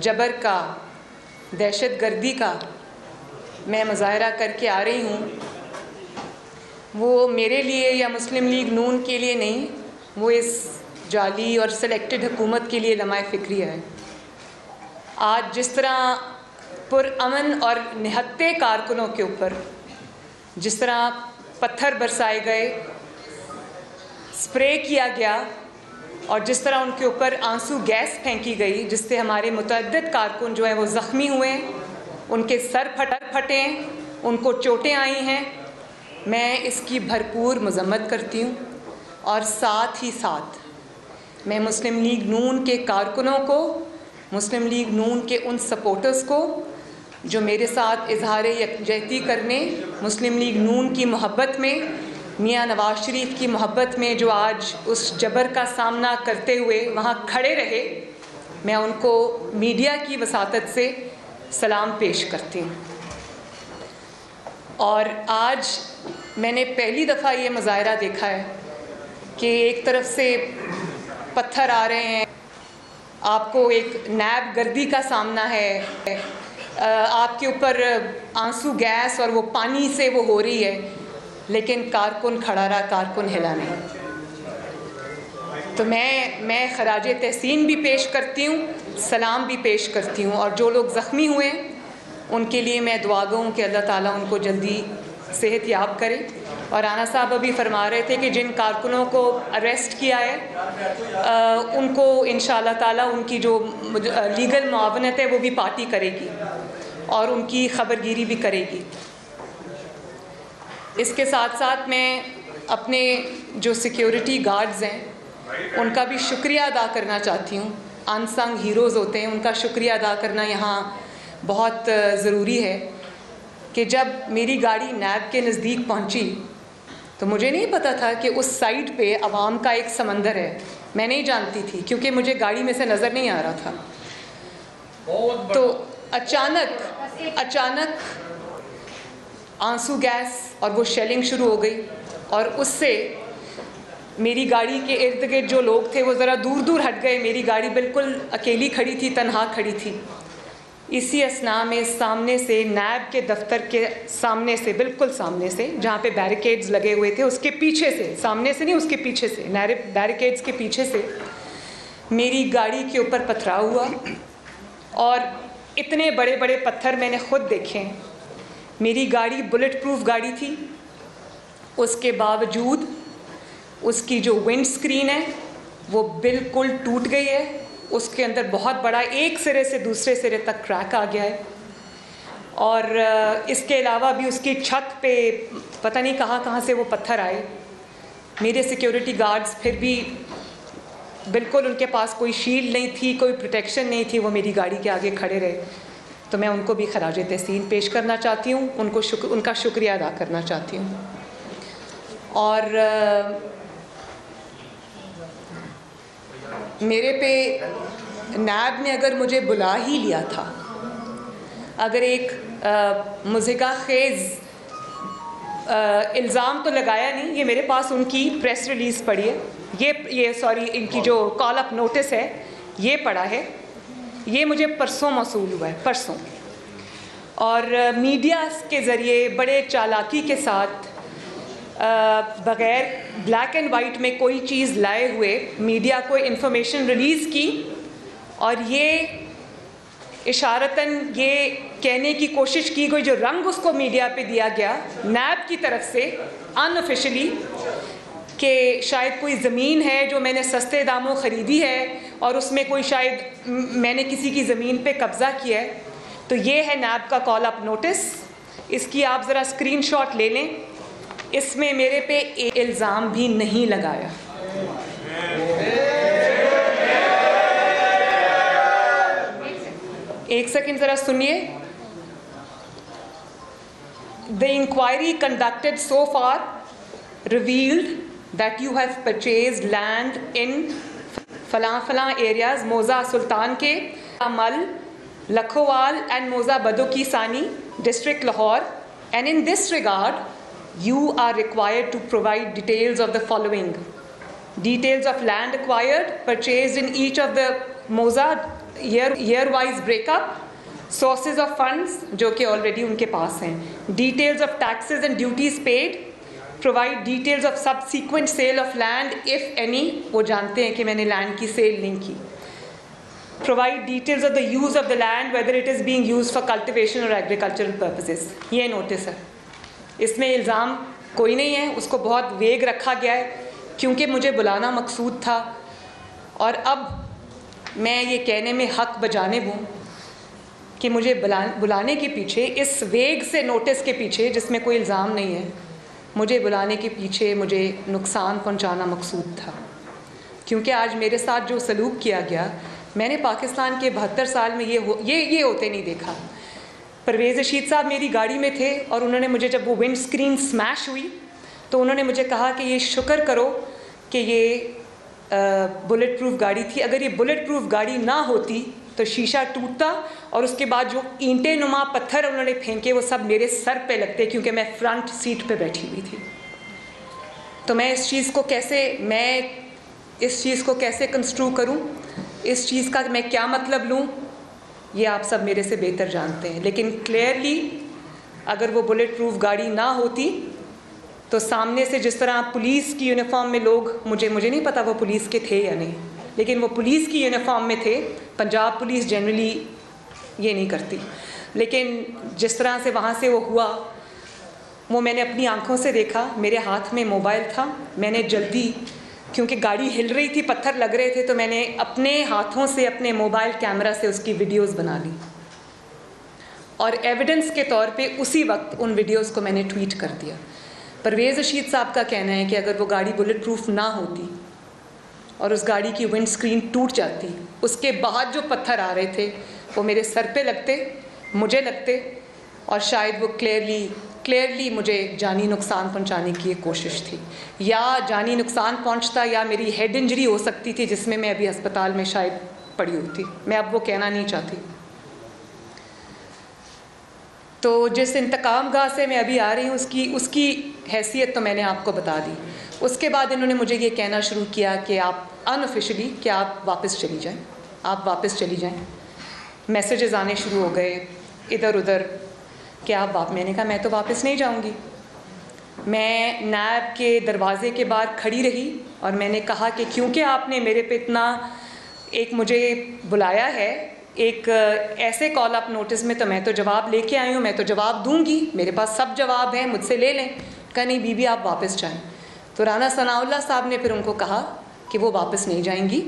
जबर का, दहशत गर्दी का मैं मुज़ाहरा करके आ रही हूँ, वो मेरे लिए या मुस्लिम लीग नून के लिए नहीं, वो इस जाली और सेलेक्टेड हुकूमत के लिए लम्हा फ़िक्रिया है। आज जिस तरह पुरअमन और निहत्ते कारकुनों के ऊपर जिस तरह पत्थर बरसाए गए, स्प्रे किया गया और जिस तरह उनके ऊपर आंसू गैस फेंकी गई, जिससे हमारे मुतअद्दिद कारकुन जो हैं वो ज़ख्मी हुए, उनके सर फटे हैं, उनको चोटें आई हैं, मैं इसकी भरपूर मज़म्मत करती हूँ। और साथ ही साथ मैं मुस्लिम लीग नून के कारकुनों को, मुस्लिम लीग नून के उन सपोर्टर्स को जो मेरे साथ इजहार यकजहती करने, मुस्लिम लीग नून की मोहब्बत में, मियाँ नवाज़ शरीफ की मोहब्बत में जो आज उस जबर का सामना करते हुए वहाँ खड़े रहे, मैं उनको मीडिया की वसातत से सलाम पेश करती हूँ। और आज मैंने पहली दफ़ा ये मुज़ाहरा देखा है कि एक तरफ से पत्थर आ रहे हैं, आपको एक नैब गर्दी का सामना है, आपके ऊपर आंसू गैस और वो पानी से वो हो रही है, लेकिन कारकुन खड़ा रहा, कारकुन हिला नहीं। तो मैं खराज तहसीन भी पेश करती हूँ, सलाम भी पेश करती हूँ। और जो लोग ज़ख्मी हुए उनके लिए मैं दुआ गो हूँ कि अल्लाह ताला उनको जल्दी सेहत याब करे। और राना साहब अभी फरमा रहे थे कि जिन कारकुनों को अरेस्ट किया है उनको इंशाअल्लाह ताला उनकी जो लीगल मुआवनत है वो भी पार्टी करेगी और उनकी खबरगिरी भी करेगी। इसके साथ साथ मैं अपने जो सिक्योरिटी गार्ड्स हैं उनका भी शुक्रिया अदा करना चाहती हूँ। अनसंग हीरोज़ होते हैं, उनका शुक्रिया अदा करना यहाँ बहुत ज़रूरी है कि जब मेरी गाड़ी नैब के नज़दीक पहुँची तो मुझे नहीं पता था कि उस साइड पे अवाम का एक समंदर है। मैं नहीं जानती थी क्योंकि मुझे गाड़ी में से नज़र नहीं आ रहा था। तो अचानक आंसू गैस और वो शेलिंग शुरू हो गई और उससे मेरी गाड़ी के इर्द गिर्द जो लोग थे वो ज़रा दूर दूर हट गए। मेरी गाड़ी बिल्कुल अकेली खड़ी थी, तन्हा खड़ी थी। इसी असना में सामने से नैब के दफ्तर के सामने से, बिल्कुल सामने से, जहाँ पे बैरिकेड्स लगे हुए थे उसके पीछे से, सामने से नहीं उसके पीछे से, बैरिकेड्स के पीछे से मेरी गाड़ी के ऊपर पथराव हुआ। और इतने बड़े बड़े पत्थर मैंने ख़ुद देखे हैं। मेरी गाड़ी बुलेट प्रूफ गाड़ी थी, उसके बावजूद उसकी जो विंड स्क्रीन है वो बिल्कुल टूट गई है। उसके अंदर बहुत बड़ा एक सिरे से दूसरे सिरे तक क्रैक आ गया है। और इसके अलावा भी उसकी छत पे पता नहीं कहाँ से वो पत्थर आए। मेरे सिक्योरिटी गार्ड्स फिर भी बिल्कुल उनके पास कोई शील्ड नहीं थी, कोई प्रोटेक्शन नहीं थी, वो मेरी गाड़ी के आगे खड़े रहे। तो मैं उनको भी खराज तहसीन पेश करना चाहती हूँ, उनका शुक्रिया अदा करना चाहती हूँ। और मेरे पे नैब ने अगर मुझे बुला ही लिया था, अगर एक मुज़िका खेज़ इल्ज़ाम तो लगाया नहीं, ये मेरे पास उनकी प्रेस रिलीज़ पड़ी है, इनकी जो कॉल अप नोटिस है ये पड़ा है, ये मुझे परसों मौसूल हुआ है, परसों। और मीडिया के ज़रिए बड़े चालाकी के साथ बग़ैर ब्लैक एंड वाइट में कोई चीज़ लाए हुए मीडिया को इन्फॉर्मेशन रिलीज़ की और ये इशारतन ये कहने की कोशिश की गई, जो रंग उसको मीडिया पे दिया गया नैब की तरफ से अनऑफिशियली, कि शायद कोई ज़मीन है जो मैंने सस्ते दामों ख़रीदी है और उसमें कोई शायद मैंने किसी की ज़मीन पे कब्ज़ा किया है। तो ये है नैब का कॉल अप नोटिस, इसकी आप ज़रा स्क्रीनशॉट ले लें। इसमें मेरे पे इल्ज़ाम भी नहीं लगाया। एक सेकंड ज़रा सुनिए। The inquiry conducted so far revealed that you have purchased land in फलां areas, Moza Sultan Ke, Amal, Lakhowal and Moza Baduki Sani, District Lahore, and in this regard you are required to provide details of the following: details of land acquired, purchased in each of the Moza year wise breakup, sources of funds जो कि already उनके पास हैं, details of taxes and duties paid, provide details of subsequent sale of land if any, वो जानते हैं कि मैंने लैंड की सेल नहीं की, provide details of the use of the land whether it is being used for cultivation और agricultural purposes. ये नोटिस है, इसमें इल्ज़ाम कोई नहीं है, उसको बहुत वेग रखा गया है क्योंकि मुझे बुलाना मकसूद था। और अब मैं ये कहने में हक बजाने हूँ कि मुझे बुलाने के पीछे, इस वेग से नोटिस के पीछे जिसमें कोई इल्ज़ाम नहीं है, मुझे बुलाने के पीछे मुझे नुकसान पहुँचाना मकसूद था। क्योंकि आज मेरे साथ जो सलूक किया गया, मैंने पाकिस्तान के 72 साल में ये होते नहीं देखा। परवेज़ रशीद साहब मेरी गाड़ी में थे और उन्होंने मुझे, जब वो विंड स्क्रीन स्मैश हुई तो उन्होंने मुझे कहा कि ये शुक्र करो कि ये बुलेट प्रूफ गाड़ी थी, अगर ये बुलेट प्रूफ गाड़ी ना होती तो शीशा टूटता और उसके बाद जो ईंटें नुमा पत्थर उन्होंने फेंके वो सब मेरे सर पे लगते, क्योंकि मैं फ्रंट सीट पे बैठी हुई थी। तो मैं इस चीज़ को कैसे कंस्ट्रू करूं, इस चीज़ का मैं क्या मतलब लूं, ये आप सब मेरे से बेहतर जानते हैं। लेकिन क्लियरली अगर वो बुलेट प्रूफ गाड़ी ना होती तो सामने से जिस तरह पुलिस की यूनिफॉर्म में लोग, मुझे नहीं पता वो पुलिस के थे या नहीं, लेकिन वो पुलिस की यूनिफॉर्म में थे। पंजाब पुलिस जनरली ये नहीं करती, लेकिन जिस तरह से वहाँ से वो हुआ, वो मैंने अपनी आंखों से देखा। मेरे हाथ में मोबाइल था, मैंने जल्दी, क्योंकि गाड़ी हिल रही थी, पत्थर लग रहे थे, तो मैंने अपने हाथों से अपने मोबाइल कैमरा से उसकी वीडियोस बना ली और एविडेंस के तौर पे उसी वक्त उन वीडियोस को मैंने ट्वीट कर दिया। परवेज़ रशीद साहब का कहना है कि अगर वो गाड़ी बुलेट प्रूफ ना होती और उस गाड़ी की विंड स्क्रीन टूट जाती, उसके बाद जो पत्थर आ रहे थे वो मेरे सर पे लगते, मुझे लगते, और शायद वो क्लियरली मुझे जानी नुकसान पहुंचाने की एक कोशिश थी, या जानी नुकसान पहुंचता या मेरी हेड इंजरी हो सकती थी जिसमें मैं अभी अस्पताल में शायद पड़ी हुई थी। मैं अब वो कहना नहीं चाहती। तो जिस इंतकाम गाह से मैं अभी आ रही हूँ उसकी हैसियत तो मैंने आपको बता दी। उसके बाद इन्होंने मुझे ये कहना शुरू किया कि आप अनऑफिशियली कि आप वापस चली जाएं, मैसेजेस आने शुरू हो गए इधर उधर कि आप मैंने कहा मैं तो वापस नहीं जाऊंगी। मैं नैब के दरवाजे के बाहर खड़ी रही और मैंने कहा कि क्योंकि आपने मेरे पे इतना मुझे बुलाया है एक ऐसे कॉल अप नोटिस में, तो मैं तो जवाब लेके आई हूँ, मैं तो जवाब दूंगी, मेरे पास सब जवाब हैं, मुझसे ले लें। कहा नहीं बीबी आप वापस जाएं। तो राना सनाउल्लाह साहब ने फिर उनको कहा कि वो वापस नहीं जाएंगी,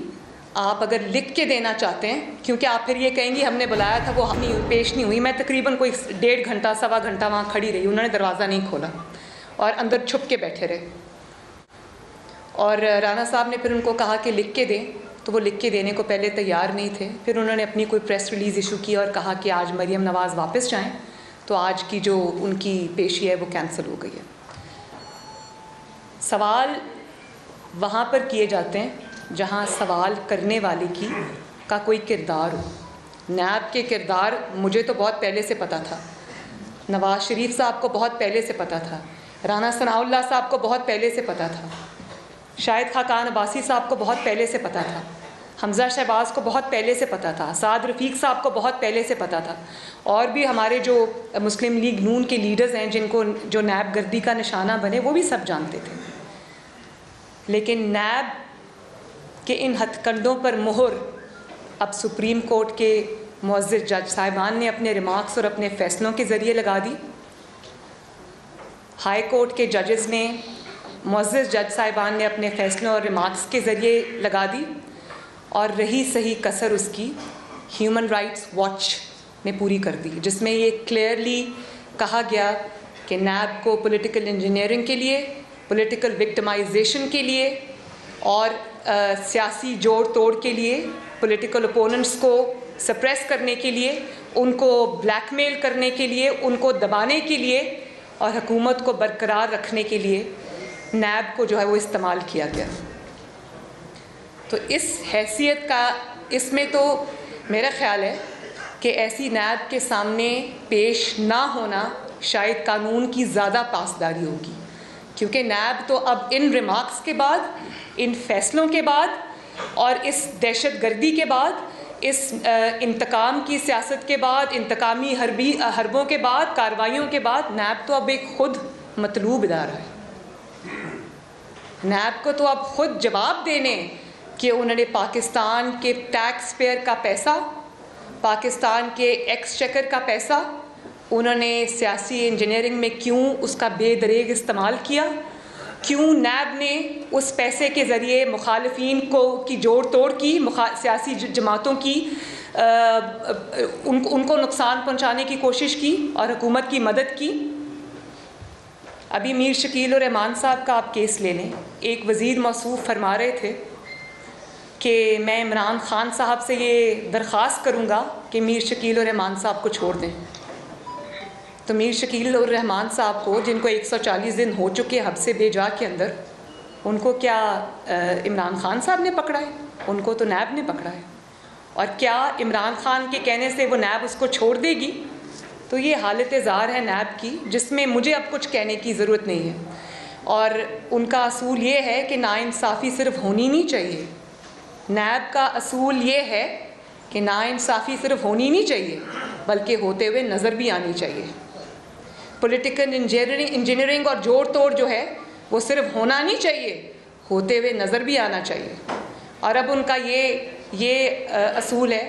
आप अगर लिख के देना चाहते हैं, क्योंकि आप फिर ये कहेंगी हमने बुलाया था, वो पेश नहीं हुई। मैं तकरीबन कोई 1.5 घंटा सवा घंटा वहाँ खड़ी रही, उन्होंने दरवाज़ा नहीं खोला और अंदर छुप के बैठे रहे। और राना साहब ने फिर उनको कहा कि लिख के दें, तो वो लिख के देने को पहले तैयार नहीं थे। फिर उन्होंने अपनी कोई प्रेस रिलीज़ इशू की और कहा कि आज मरियम नवाज़ वापस जाएं, तो आज की जो उनकी पेशी है वो कैंसिल हो गई है। सवाल वहाँ पर किए जाते हैं जहाँ सवाल करने वाले का कोई किरदार हो। नैब के किरदार मुझे तो बहुत पहले से पता था, नवाज़ शरीफ साहब को बहुत पहले से पता था, राना सनाउल्लाह साहब को बहुत पहले से पता था, शाहिद खाकान अब्बासी साहब को बहुत पहले से पता था, हमज़ा शहबाज को बहुत पहले से पता था, साद रफ़ीक साहब को बहुत पहले से पता था, और भी हमारे जो मुस्लिम लीग नून के लीडर्स हैं जिनको जो नैब गर्दी का निशाना बने, वो भी सब जानते थे। लेकिन नैब के इन हथकंडों पर मोहर अब सुप्रीम कोर्ट के मुअज़्ज़िज़ जज साहिबान ने अपने रिमार्क्स और अपने फ़ैसलों के ज़रिए लगा दी। हाई कोर्ट के जजेस ने, मुअज़्ज़िज़ जज साहिबान ने अपने फ़ैसलों और रिमार्क्स के ज़रिए लगा दी, और रही सही कसर उसकी ह्यूमन राइट्स वॉच ने पूरी कर दी, जिसमें ये क्लियरली कहा गया कि नैब को पॉलिटिकल इंजीनियरिंग के लिए, पॉलिटिकल विक्टिमाइजेशन के लिए और सियासी जोड़ तोड़ के लिए, पॉलिटिकल ओपोनेंट्स को सप्रेस करने के लिए, उनको ब्लैकमेल करने के लिए, उनको दबाने के लिए और हुकूमत को बरकरार रखने के लिए नैब को जो है वो इस्तेमाल किया गया। तो इस हैसियत का, इसमें तो मेरा ख़्याल है कि ऐसी नैब के सामने पेश ना होना शायद कानून की ज़्यादा पासदारी होगी, क्योंकि नैब तो अब इन रिमार्क्स के बाद, इन फ़ैसलों के बाद और इस दहशत गर्दी के बाद इस इंतकाम की सियासत के बाद, इंतकामी हरबों के बाद, कार्रवाइयों के बाद नैब तो अब एक खुद मतलूब इदारा है। नैब को तो अब खुद जवाब देने कि उन्होंने पाकिस्तान के टैक्स पेयर का पैसा, पाकिस्तान के एक्सचेकर का पैसा उन्होंने सियासी इंजीनियरिंग में क्यों उसका बेदरेग इस्तेमाल किया, क्यों नैब ने उस पैसे के ज़रिए मुखालिफिन को की जोड़ तोड़ की, सियासी जमातों की उनको नुकसान पहुंचाने की कोशिश की और हुकूमत की मदद की। अभी मीर शकील और रहमान साहब का आप केस ले लें। एक वज़ीर मौसूफ फरमा रहे थे कि मैं इमरान ख़ान साहब से ये दरख्वास्त करूँगा कि मीर शकील और रहमान साहब को छोड़ दें। तो मीर शकील और रहमान साहब को, जिनको 140 दिन हो चुके हब्से बेजा के अंदर, उनको क्या इमरान ख़ान साहब ने पकड़ा है? उनको तो नैब ने पकड़ा है। और क्या इमरान ख़ान के कहने से वो नैब उसको छोड़ देगी? तो ये हालत ज़ार है नैब की, जिसमें मुझे अब कुछ कहने की ज़रूरत नहीं है। और उनका असूल ये है कि नाइंसाफ़ी सिर्फ होनी नहीं चाहिए। नैब का असूल ये है कि नाइंसाफ़ी सिर्फ होनी नहीं चाहिए बल्कि होते हुए नज़र भी आनी चाहिए। पॉलिटिकल इंजीनियरिंग और जोड़ तोड़ जो है वो सिर्फ होना नहीं चाहिए, होते हुए नज़र भी आना चाहिए। और अब उनका ये असूल है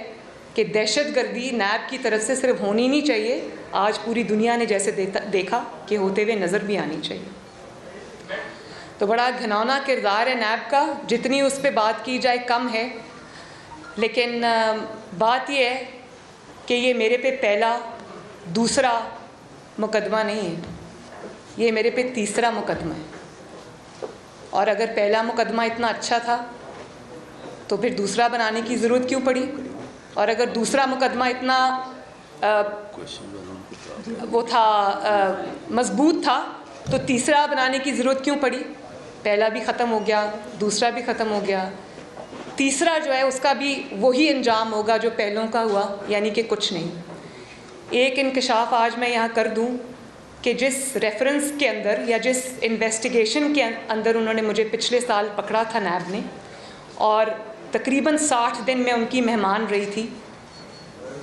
कि दहशतगर्दी नैब की तरफ से सिर्फ होनी नहीं चाहिए, आज पूरी दुनिया ने जैसे देखा कि होते हुए नज़र भी आनी चाहिए। तो बड़ा घिनौना किरदार है नैब का, जितनी उस पर बात की जाए कम है। लेकिन बात यह है कि ये मेरे पे पहला दूसरा मुकदमा नहीं है, ये मेरे पे तीसरा मुकदमा है। और अगर पहला मुकदमा इतना अच्छा था तो फिर दूसरा बनाने की ज़रूरत क्यों पड़ी? और अगर दूसरा मुकदमा इतना वो था मजबूत था तो तीसरा बनाने की ज़रूरत क्यों पड़ी? पहला भी ख़त्म हो गया, दूसरा भी ख़त्म हो गया, तीसरा जो है उसका भी वही अंजाम होगा जो पहलों का हुआ, यानी कि कुछ नहीं। एक इंकशाफ आज मैं यहाँ कर दूँ कि जिस रेफरेंस के अंदर या जिस इन्वेस्टिगेशन के अंदर उन्होंने मुझे पिछले साल पकड़ा था नैब ने, और तकरीबन 60 दिन में उनकी मेहमान रही थी,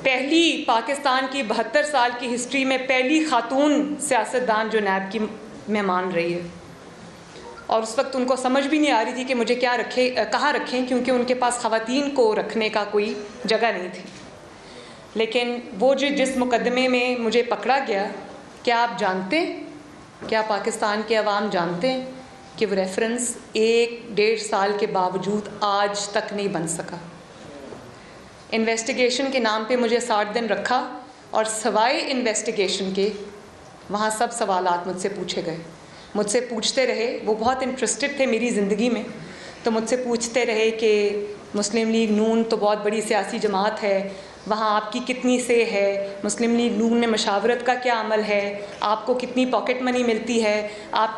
पहली पाकिस्तान की 72 साल की हिस्ट्री में पहली खातून सियासतदान जो नैब की मेहमान रही है। और उस वक्त उनको समझ भी नहीं आ रही थी कि मुझे कहाँ रखें, क्योंकि उनके पास ख़वातीन को रखने का कोई जगह नहीं थी। लेकिन वो जिस मुकदमे में मुझे पकड़ा गया, क्या आप जानते हैं, क्या पाकिस्तान के अवाम जानते हैं कि वो रेफरेंस 1-1.5 साल के बावजूद आज तक नहीं बन सका। इन्वेस्टिगेशन के नाम पे मुझे 60 दिन रखा और सवाए इन्वेस्टिगेशन के वहाँ सब सवालात मुझसे पूछे गए, मुझसे पूछते रहे। वो बहुत इंटरेस्टेड थे मेरी ज़िंदगी में, तो मुझसे पूछते रहे कि मुस्लिम लीग नून तो बहुत बड़ी सियासी जमात है, वहाँ आपकी कितनी से है, मुस्लिम लीग नून में मशावरत का क्या अमल है, आपको कितनी पॉकेट मनी मिलती है, आप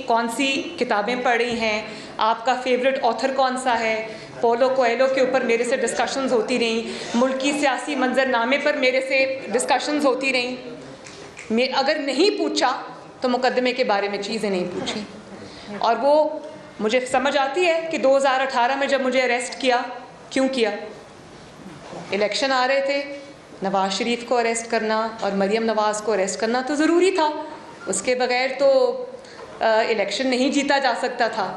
कौन सी किताबें पढ़ी हैं, आपका फेवरेट ऑथर कौन सा है। पोलो कोएलो के ऊपर मेरे से डिस्कशंस होती रहीं, मुल्की सियासी मंजरनामे पर मेरे से डिस्कशंस होती रहीं। अगर नहीं पूछा तो मुकदमे के बारे में चीज़ें नहीं पूछी। और वो मुझे समझ आती है कि 2018 में जब मुझे अरेस्ट किया, क्यों किया? इलेक्शन आ रहे थे, नवाज़ शरीफ को अरेस्ट करना और मरियम नवाज़ को अरेस्ट करना तो ज़रूरी था, उसके बगैर तो इलेक्शन नहीं जीता जा सकता था।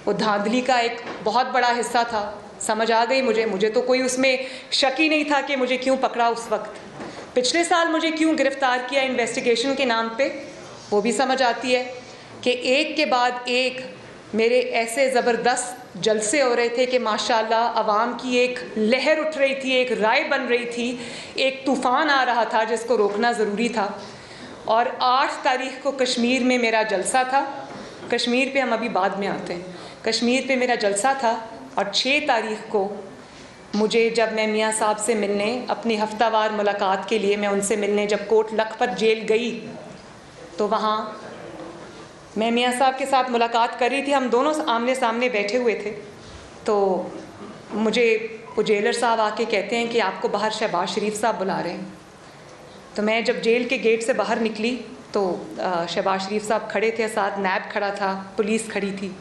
वो धांधली का एक बहुत बड़ा हिस्सा था। समझ आ गई मुझे तो कोई उसमें शक ही नहीं था कि मुझे क्यों पकड़ा उस वक्त। पिछले साल मुझे क्यों गिरफ़्तार किया इन्वेस्टिगेशन के नाम पे, वो भी समझ आती है कि एक के बाद एक मेरे ऐसे ज़बरदस्त जलसे हो रहे थे कि माशाल्लाह अवाम की एक लहर उठ रही थी, एक राय बन रही थी, एक तूफ़ान आ रहा था जिसको रोकना ज़रूरी था। और 8 तारीख़ को कश्मीर में मेरा जलसा था। कश्मीर पे हम अभी बाद में आते हैं। कश्मीर पे मेरा जलसा था और 6 तारीख़ को मुझे, जब मैं मियाँ साहब से मिलने, अपनी हफ्तावार मुलाकात के लिए मैं उनसे मिलने जब कोट लखपत जेल गई, तो वहाँ मैं मियाँ साहब के साथ मुलाकात कर रही थी। हम दोनों आमने सामने बैठे हुए थे। तो मुझे वो जेलर साहब आके कहते हैं कि आपको बाहर शहबाज शरीफ साहब बुला रहे हैं। तो मैं जब जेल के गेट से बाहर निकली तो शहबाज शरीफ साहब खड़े थे, साथ नैब खड़ा था, पुलिस खड़ी थी।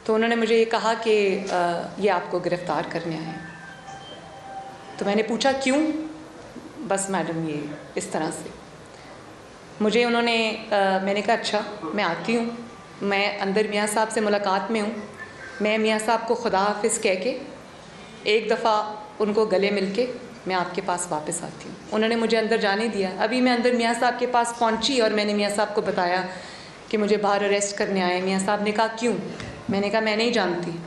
तो उन्होंने मुझे ये कहा कि ये आपको गिरफ़्तार करने आए हैं। तो मैंने पूछा क्यों? बस मैडम ये इस तरह से मुझे उन्होंने मैंने कहा अच्छा मैं आती हूँ, मैं अंदर मियाँ साहब से मुलाकात में हूँ। मैं मियाँ साहब को खुदा हाफिज़ कह के एक दफ़ा उनको गले मिल के मैं आपके पास वापस आती हूँ। उन्होंने मुझे अंदर जाने दिया। अभी मैं अंदर मियाँ साहब के पास पहुँची और मैंने मियाँ साहब को बताया कि मुझे बाहर अरेस्ट करने आए। मियाँ साहब ने कहा क्यों? मैंने कहा मैं नहीं जानती।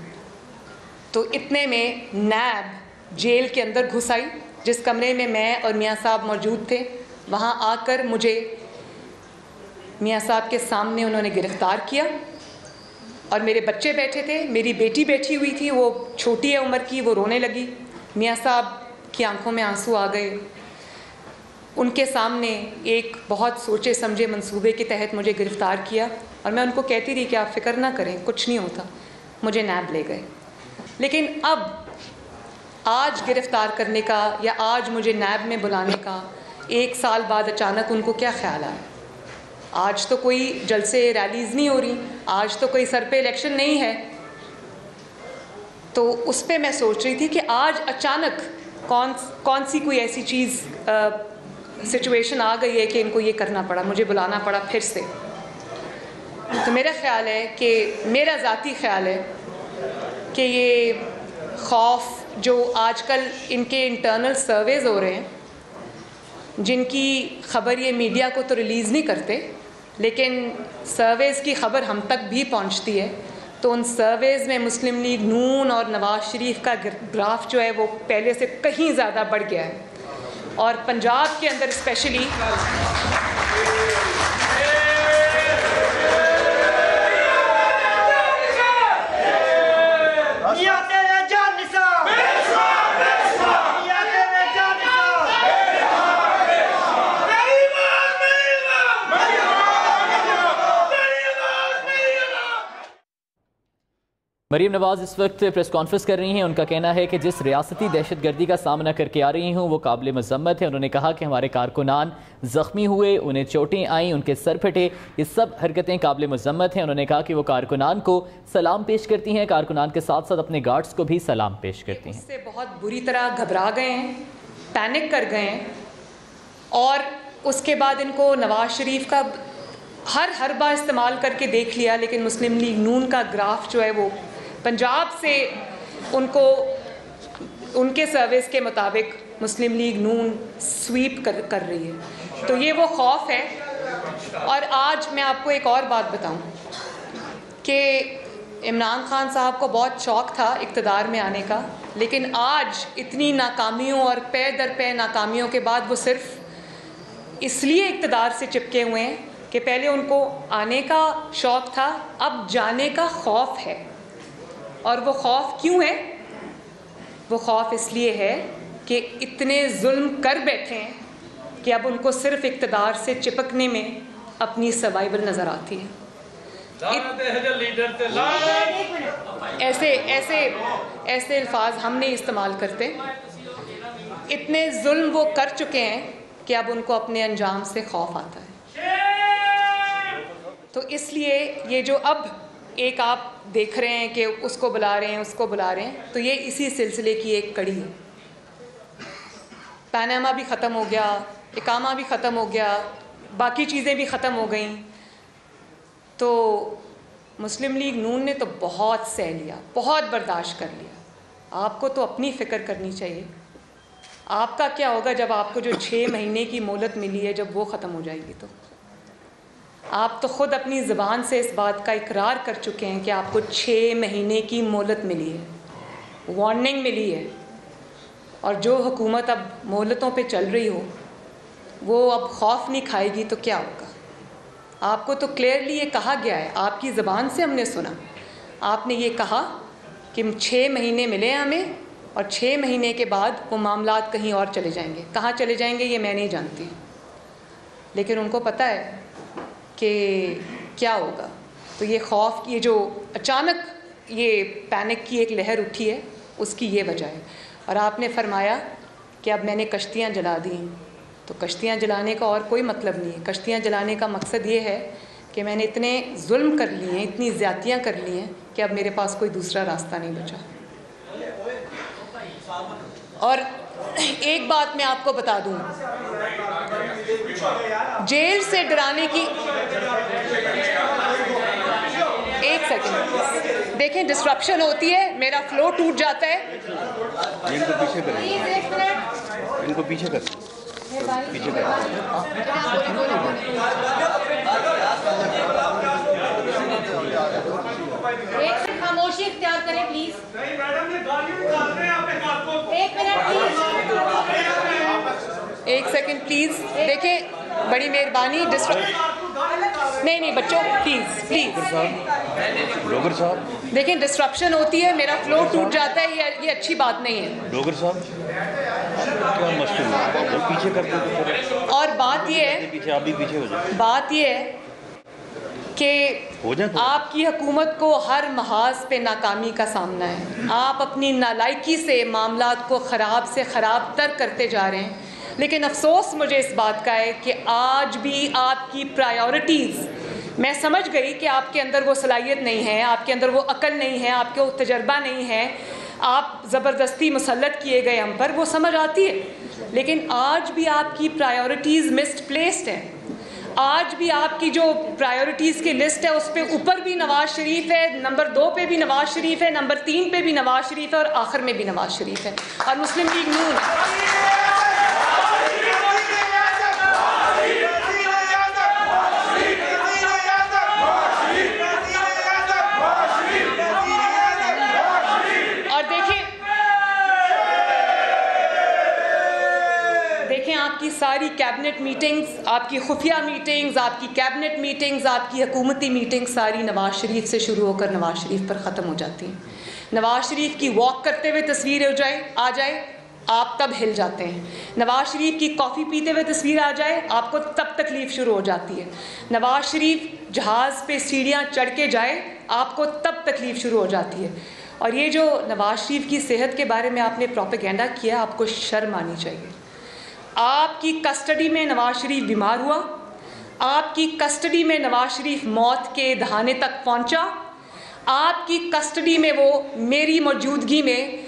तो इतने में नैब जेल के अंदर घुस आई, जिस कमरे में मैं और मियाँ साहब मौजूद थे। वहाँ आकर मुझे मियाँ साहब के सामने उन्होंने गिरफ़्तार किया और मेरे बच्चे बैठे थे, मेरी बेटी बैठी हुई थी, वो छोटी है उम्र की, वो रोने लगी। मियाँ साहब की आंखों में आंसू आ गए। उनके सामने एक बहुत सोचे समझे मंसूबे के तहत मुझे गिरफ़्तार किया और मैं उनको कहती रही कि आप फ़िक्र ना करें, कुछ नहीं होता। मुझे नैब ले गए। लेकिन अब आज गिरफ़्तार करने का या आज मुझे नैब में बुलाने का 1 साल बाद अचानक उनको क्या ख्याल आया? आज तो कोई जलसे रैलीज़ नहीं हो रही, आज तो कोई सर पे इलेक्शन नहीं है। तो उस पर मैं सोच रही थी कि आज अचानक कौन सी कोई ऐसी चीज़ सिचुएशन आ गई है कि इनको ये करना पड़ा, मुझे बुलाना पड़ा फिर से। तो मेरा ख़्याल है कि मेरा ज़ाती ख़्याल है कि ये खौफ जो आजकल इनके इंटरनल सर्वेज़ हो रहे हैं, जिनकी ख़बर ये मीडिया को तो रिलीज़ नहीं करते, लेकिन सर्वेज़ की ख़बर हम तक भी पहुंचती है। तो उन सर्वेज़ में मुस्लिम लीग नून और नवाज़ शरीफ का ग्राफ जो है वो पहले से कहीं ज़्यादा बढ़ गया है। और पंजाब के अंदर स्पेशली मरीम नवाज़ इस वक्त प्रेस कॉन्फ्रेंस कर रही हैं। उनका कहना है कि जिस रियासती दहशतगर्दी का सामना करके आ रही हूँ वो काबिल मज़म्मत है। उन्होंने कहा कि हमारे कारकुनान ज़ख्मी हुए, उन्हें चोटें आईं, उनके सर फटे, ये सब हरकतें काबिल मज़म्मत हैं। उन्होंने कहा कि वो कारकुनान को सलाम पेश करती हैं, कारकुनान के साथ साथ अपने गार्ड्स को भी सलाम पेश करती हैं। इससे बहुत बुरी तरह घबरा गए हैं, पैनिक कर गए हैं और उसके बाद इनको नवाज़ शरीफ का हर हरबा इस्तेमाल करके देख लिया, लेकिन मुस्लिम लीग नून का ग्राफ जो है वो पंजाब से उनको उनके सर्विस के मुताबिक मुस्लिम लीग नून स्वीप कर रही है। तो ये वो खौफ है। और आज मैं आपको एक और बात बताऊं कि इमरान खान साहब को बहुत शौक़ था इक़्तिदार में आने का, लेकिन आज इतनी नाकामियों और पे दर पे नाकामियों के बाद वो सिर्फ इसलिए इक़्तिदार से चिपके हुए हैं कि पहले उनको आने का शौक़ था, अब जाने का खौफ है। और वो खौफ क्यों है? वो खौफ इसलिए है कि इतने जुल्म कर बैठे हैं कि अब उनको सिर्फ इक़्तिदार से चिपकने में अपनी सर्वाइवल नज़र आती है। ऐसे ऐसे ऐसे अल्फाज हम नहीं इस्तेमाल करते। इतने जुल्म वो कर चुके हैं कि अब उनको अपने अंजाम से खौफ आता है। तो इसलिए ये जो अब एक आप देख रहे हैं कि उसको बुला रहे हैं, उसको बुला रहे हैं, तो ये इसी सिलसिले की एक कड़ी है। पनामा भी ख़त्म हो गया, इकामा भी ख़त्म हो गया, बाकी चीज़ें भी ख़त्म हो गई। तो मुस्लिम लीग नून ने तो बहुत सह लिया, बहुत बर्दाश्त कर लिया। आपको तो अपनी फ़िक्र करनी चाहिए। आपका क्या होगा जब आपको जो 6 महीने की मोहलत मिली है, जब वो ख़त्म हो जाएगी? तो आप तो ख़ुद अपनी ज़बान से इस बात का इकरार कर चुके हैं कि आपको 6 महीने की मोहलत मिली है, वार्निंग मिली है। और जो हुकूमत अब मोहलतों पे चल रही हो वो अब खौफ नहीं खाएगी तो क्या होगा? आपको तो क्लियरली ये कहा गया है, आपकी ज़बान से हमने सुना, आपने ये कहा कि 6 महीने मिले हमें और 6 महीने के बाद वो मामलात कहीं और चले जाएंगे। कहाँ चले जाएंगे ये मैं नहीं जानती, लेकिन उनको पता है कि क्या होगा। तो ये खौफ, ये जो अचानक ये पैनिक की एक लहर उठी है, उसकी ये वजह है। और आपने फरमाया कि अब मैंने कश्तियाँ जला दी, तो कश्तियाँ जलाने का और कोई मतलब नहीं है। कश्तियाँ जलाने का मकसद ये है कि मैंने इतने जुल्म कर लिए हैं, इतनी ज़्यादतियाँ कर ली हैं कि अब मेरे पास कोई दूसरा रास्ता नहीं बचा। और एक बात मैं आपको बता दूं, जेल से डराने की, एक सेकंड देखें, डिस्ट्रप्शन होती है, मेरा फ्लो टूट जाता है। इनको पीछे करें, इनको पीछे कर, पीछे कर। एक मिनट खामोशी इख्तियार करें प्लीज। एक मिनट प्लीज, एक सेकंड प्लीज, देखें, बड़ी मेहरबानी, नहीं बच्चों, प्लीज प्लीज डोगर साहब, देखें, डिस्ट्रप्शन होती है, मेरा फ्लो टूट जाता है, ये अच्छी बात नहीं है। डोगर साहब क्या मसला है, वो पीछे कर दो। और बात ये है, पीछे, आप भी पीछे हो जाए। बात ये है कि आपकी हुकूमत को हर महाज पे नाकामी का सामना है। आप अपनी नालायकी से मामलात को ख़राब से ख़राब तर करते जा रहे हैं, लेकिन अफसोस मुझे इस बात का है कि आज भी आपकी प्रायोरिटीज़, मैं समझ गई कि आपके अंदर वो सलाहियत नहीं है, आपके अंदर वो अकल नहीं है, आपके वो तजर्बा नहीं है, आप ज़बरदस्ती मुसल्लत किए गए हम पर, वो समझ आती है, लेकिन आज भी आपकी प्रायोरिटीज़ मिसप्लेस्ड हैं। आज भी आपकी जो प्रायोरिटीज़ की लिस्ट है, उस पर ऊपर भी नवाज़ शरीफ है, नंबर 2 पे भी नवाज़ शरीफ है, नंबर 3 पे भी नवाज़ शरीफ है, और आखिर में भी नवाज़ शरीफ है, और मुस्लिम लीग नून है। आपकी सारी कैबिनेट मीटिंग्स, आपकी खुफिया मीटिंग्स, आपकी कैबिनेट मीटिंग्स, आपकी हुकूमती मीटिंग्स सारी नवाज़ शरीफ से शुरू होकर नवाज़ शरीफ पर ख़त्म हो जाती हैं। नवाज़ शरीफ की वॉक करते हुए तस्वीर आ जाए, आप तब हिल जाते हैं। नवाज़ शरीफ की कॉफ़ी पीते हुए तस्वीर आ जाए, आपको तब तकलीफ़ शुरू हो जाती है। नवाज़ शरीफ जहाज़ पे सीढ़ियाँ चढ़ के जाए, आपको तब तकलीफ़ शुरू हो जाती है। और ये जो नवाज़ शरीफ की सेहत के बारे में आपने प्रोपेगेंडा किया, आपको शर्म आनी चाहिए। आपकी कस्टडी में नवाज़ शरीफ बीमार हुआ, आपकी कस्टडी में नवाज़ शरीफ मौत के दहाने तक पहुंचा, आपकी कस्टडी में वो मेरी मौजूदगी में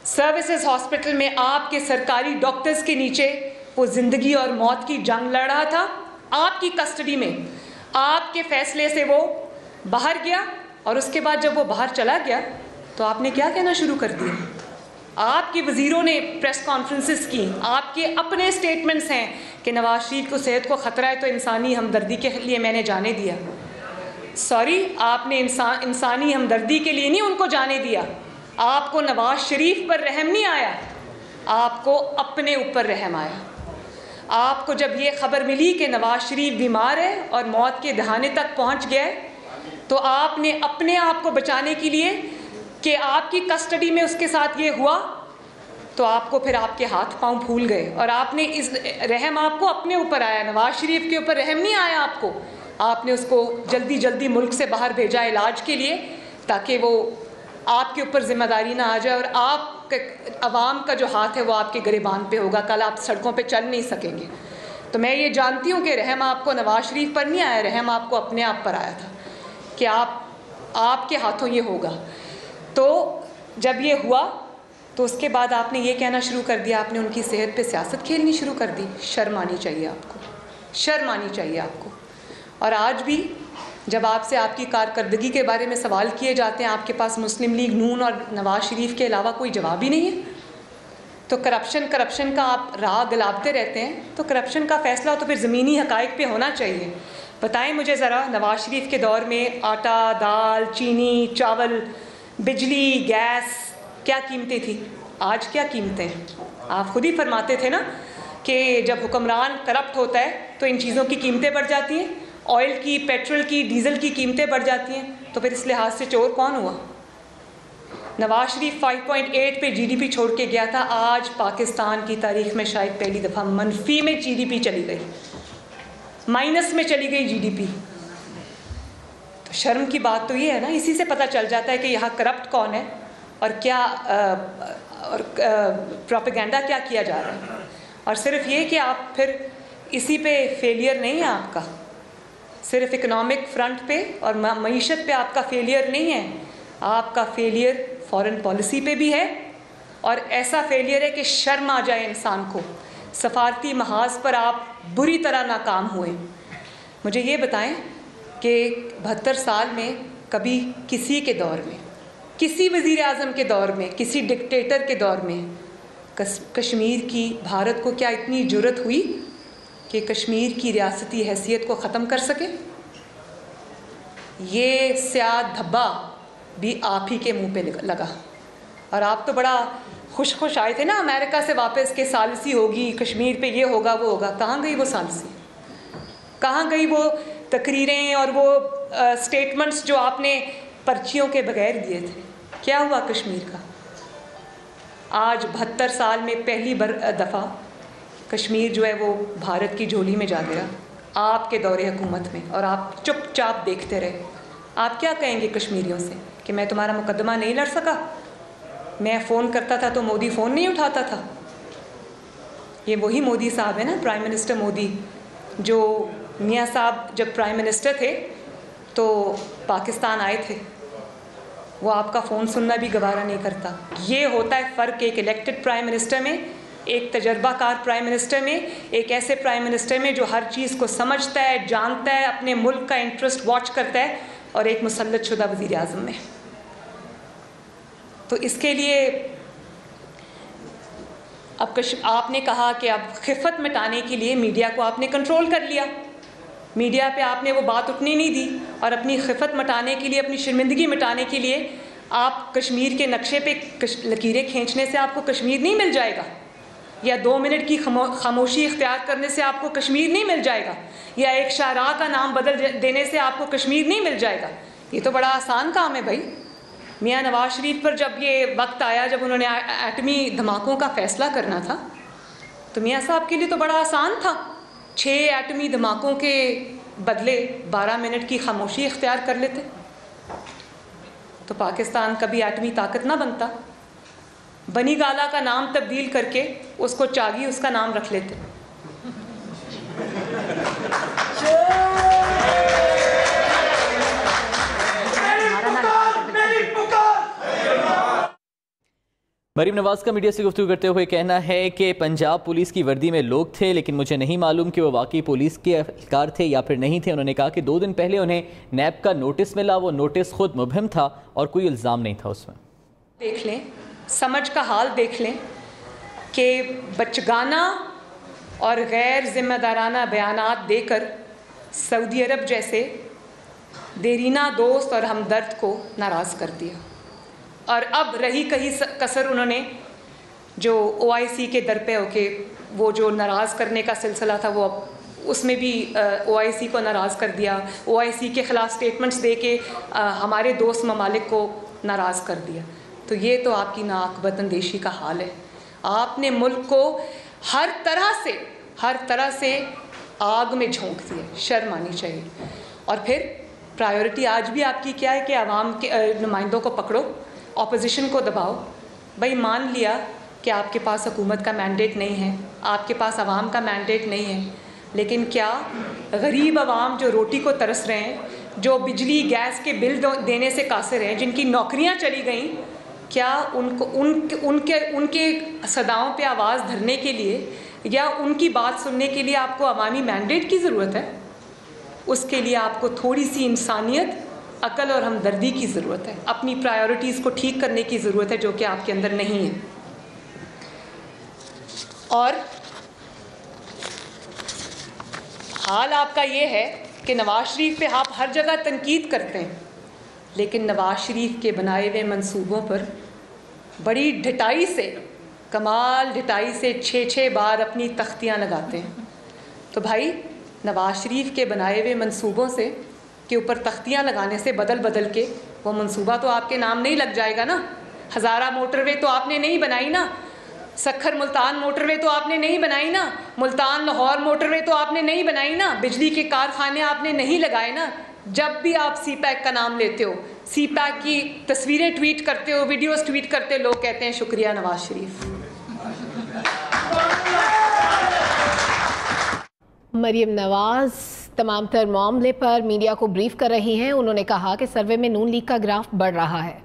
सर्विसेज हॉस्पिटल में आपके सरकारी डॉक्टर्स के नीचे वो ज़िंदगी और मौत की जंग लड़ रहा था। आपकी कस्टडी में, आपके फैसले से वो बाहर गया, और उसके बाद जब वो बाहर चला गया तो आपने क्या कहना शुरू कर दिया? आपके वज़ीरों ने प्रेस कॉन्फ्रेंसेस की, आपके अपने स्टेटमेंट्स हैं कि नवाज शरीफ को सेहत को ख़तरा है तो इंसानी हमदर्दी के लिए मैंने जाने दिया। सॉरी, आपने इंसानी हमदर्दी के लिए नहीं उनको जाने दिया, आपको नवाज शरीफ पर रहम नहीं आया, आपको अपने ऊपर रहम आया। आपको जब ये ख़बर मिली कि नवाज शरीफ बीमार है और मौत के दहाने तक पहुँच गया है, तो आपने अपने आप को बचाने के लिए कि आपकी कस्टडी में उसके साथ ये हुआ, तो आपको फिर आपके हाथ पांव फूल गए और आपने इस रहम आपको अपने ऊपर आया, नवाज शरीफ के ऊपर रहम नहीं आया आपको। आपने उसको जल्दी जल्दी मुल्क से बाहर भेजा इलाज के लिए, ताकि वो आपके ऊपर जिम्मेदारी ना आ जाए और आप अवाम का जो हाथ है वो आपके गिरबान पे होगा, कल आप सड़कों पे चल नहीं सकेंगे। तो मैं ये जानती हूँ कि रहम आपको नवाज शरीफ पर नहीं आया, रहम आपको अपने आप पर आया था कि आपके हाथों ये होगा। तो जब ये हुआ तो उसके बाद आपने ये कहना शुरू कर दिया, आपने उनकी सेहत पे सियासत खेलनी शुरू कर दी। शर्म आनी चाहिए आपको, शर्म आनी चाहिए आपको। और आज भी जब आपसे आपकी कारकर्दगी के बारे में सवाल किए जाते हैं, आपके पास मुस्लिम लीग नून और नवाज शरीफ के अलावा कोई जवाब ही नहीं है। तो करप्शन का आप राह गलाबते रहते हैं, तो करप्शन का फ़ैसला तो फिर ज़मीनी हक़ाइक़ पे होना चाहिए। बताएं मुझे ज़रा, नवाज शरीफ के दौर में आटा, दाल, चीनी, चावल, बिजली, गैस क्या कीमतें थी, आज क्या कीमतें हैं? आप खुद ही फरमाते थे ना कि जब हुक्मरान करप्ट होता है तो इन चीज़ों की कीमतें बढ़ जाती हैं, ऑयल की, पेट्रोल की, डीज़ल की कीमतें बढ़ जाती हैं। तो फिर इस लिहाज से चोर कौन हुआ? नवाज शरीफ 5.8 पे जीडीपी छोड़ के गया था, आज पाकिस्तान की तारीख में शायद पहली दफ़ा मनफी में जीडीपी चली गई, माइनस में चली गई जीडीपी। तो शर्म की बात तो ये है ना, इसी से पता चल जाता है कि यहाँ करप्ट कौन है और क्या प्रोपेगेंडा क्या किया जा रहा है। और सिर्फ ये कि आप फिर इसी पे फेलियर नहीं है आपका, सिर्फ इकनॉमिक फ्रंट पे और मईशत पे आपका फेलियर नहीं है, आपका फेलियर फॉरेन पॉलिसी पे भी है और ऐसा फेलियर है कि शर्म आ जाए इंसान को। सफारती महाज पर आप बुरी तरह नाकाम हुए। मुझे ये बताएं कि 72 साल में कभी किसी के दौर में, किसी वज़ीर आज़म के दौर में, किसी डिक्टेटर के दौर में कश्मीर की, भारत को क्या इतनी जुर्रत हुई कि कश्मीर की रियासती हैसियत को ख़त्म कर सके? ये स्याद धब्बा भी आप ही के मुंह पे लगा। और आप तो बड़ा खुश आए थे ना अमेरिका से वापस के सालसी होगी कश्मीर पे, ये होगा वो होगा। कहाँ गई वो सालसी? कहाँ गई वो तकरीरें और वो स्टेटमेंट्स जो आपने पर्चियों के बगैर दिए थे? क्या हुआ कश्मीर का? आज 72 साल में पहली दफ़ा कश्मीर जो है वो भारत की झोली में जा गया आपके दौरे हुकूमत में, और आप चुपचाप देखते रहे। आप क्या कहेंगे कश्मीरियों से कि मैं तुम्हारा मुकदमा नहीं लड़ सका? मैं फ़ोन करता था तो मोदी फ़ोन नहीं उठाता था। ये वही मोदी साहब है ना, प्राइम मिनिस्टर मोदी, जो मियाँ साहब जब प्राइम मिनिस्टर थे तो पाकिस्तान आए थे। वो आपका फ़ोन सुनना भी गवारा नहीं करता। ये होता है फ़र्क एक इलेक्टेड प्राइम मिनिस्टर में, एक तजर्बाकार प्राइम मिनिस्टर में, एक ऐसे प्राइम मिनिस्टर में जो हर चीज़ को समझता है, जानता है, अपने मुल्क का इंटरेस्ट वॉच करता है, और एक मुसल्लत शुदा वज़ीर आज़म में। तो इसके लिए अब आपने कहा कि अब खिफ़त मिटाने के लिए मीडिया को आपने कंट्रोल कर लिया। मीडिया पे आपने वो बात उठने नहीं दी, और अपनी खिफ़त मिटाने के लिए, अपनी शर्मिंदगी मिटाने के लिए आप कश्मीर के नक्शे पे लकीरें खींचने से आपको कश्मीर नहीं मिल जाएगा, या 2 मिनट की खामोशी इख्तियार करने से आपको कश्मीर नहीं मिल जाएगा, या एक शाहराह का नाम बदल देने से आपको कश्मीर नहीं मिल जाएगा। ये तो बड़ा आसान काम है भाई। मियाँ नवाज शरीफ पर जब ये वक्त आया, जब उन्होंने एटमी धमाकों का फ़ैसला करना था, तो मियाँ साहब के लिए तो बड़ा आसान था। 6 एटमी धमाकों के बदले 12 मिनट की खामोशी इख्तियार कर लेते, तो पाकिस्तान कभी एटमी ताकत ना बनता। बनी गाला का नाम तब्दील करके उसको चागी उसका नाम रख लेते। मरीम नवाज का मीडिया से गुफ्तगू करते हुए कहना है कि पंजाब पुलिस की वर्दी में लोग थे, लेकिन मुझे नहीं मालूम कि वो वाकई पुलिस के एहलकार थे या फिर नहीं थे। उन्होंने कहा कि 2 दिन पहले उन्हें नैब का नोटिस मिला, वो नोटिस खुद मुबहम था और कोई इल्ज़ाम नहीं था उसमें। देख लें, समझ का हाल देख लें कि बचगाना और गैर जिम्मेदाराना बयानात देकर सऊदी अरब जैसे देरीना दोस्त और हमदर्द को नाराज़ कर दिया। और अब रही कहीं कसर उन्होंने जो OIC के दर पे होके वो जो नाराज़ करने का सिलसिला था, वो उसमें भी OIC को नाराज़ कर दिया। OIC के ख़िलाफ़ स्टेटमेंट्स दे के हमारे दोस्त ममालिक को नाराज़ कर दिया। तो ये तो आपकी नाअक़बत अंदेशी का हाल है। आपने मुल्क को हर तरह से आग में झोंक दिया। शर्म आनी चाहिए। और फिर प्रायोरिटी आज भी आपकी क्या है कि आवाम के नुमाइंदों को पकड़ो, ऑपोजिशन को दबाओ। भाई मान लिया कि आपके पास हुकूमत का मैंडेट नहीं है, आपके पास आवाम का मैंडेट नहीं है, लेकिन क्या गरीब आवाम जो रोटी को तरस रहे हैं, जो बिजली गैस के बिल देने से कासिर हैं, जिनकी नौकरियां चली गईं, क्या उनको उनके सदाओं पे आवाज़ धरने के लिए या उनकी बात सुनने के लिए आपको अवामी मैंडेट की ज़रूरत है? उसके लिए आपको थोड़ी सी इंसानियत, अकल और हमदर्दी की ज़रूरत है। अपनी प्रायोरिटीज़ को ठीक करने की ज़रूरत है, जो कि आपके अंदर नहीं है। और हाल आपका ये है कि नवाज शरीफ पे आप हर जगह तनकीद करते हैं, लेकिन नवाज शरीफ के बनाए हुए मंसूबों पर बड़ी ढिठाई से, कमाल ढिठाई से 6-6 बार अपनी तख्तियाँ लगाते हैं। तो भाई नवाज शरीफ के बनाए हुए मंसूबों से के ऊपर तख्तियाँ लगाने से बदल के वो मंसूबा तो आपके नाम नहीं लग जाएगा ना। हज़ारा मोटरवे तो आपने नहीं बनाई ना, सखर मुल्तान मोटरवे तो आपने नहीं बनाई ना, मुल्तान लाहौर मोटरवे तो आपने नहीं बनाई ना, बिजली के कारखाने आपने नहीं लगाए ना। जब भी आप CPAC का नाम लेते हो, CPAC की तस्वीरें ट्वीट करते हो, वीडियोस ट्वीट करते हो, लोग कहते हैं शुक्रिया नवाज शरीफ। मरीम नवाज तमाम तर मामले पर मीडिया को ब्रीफ कर रही हैं। उन्होंने कहा कि सर्वे में नून लीग का ग्राफ बढ़ रहा है।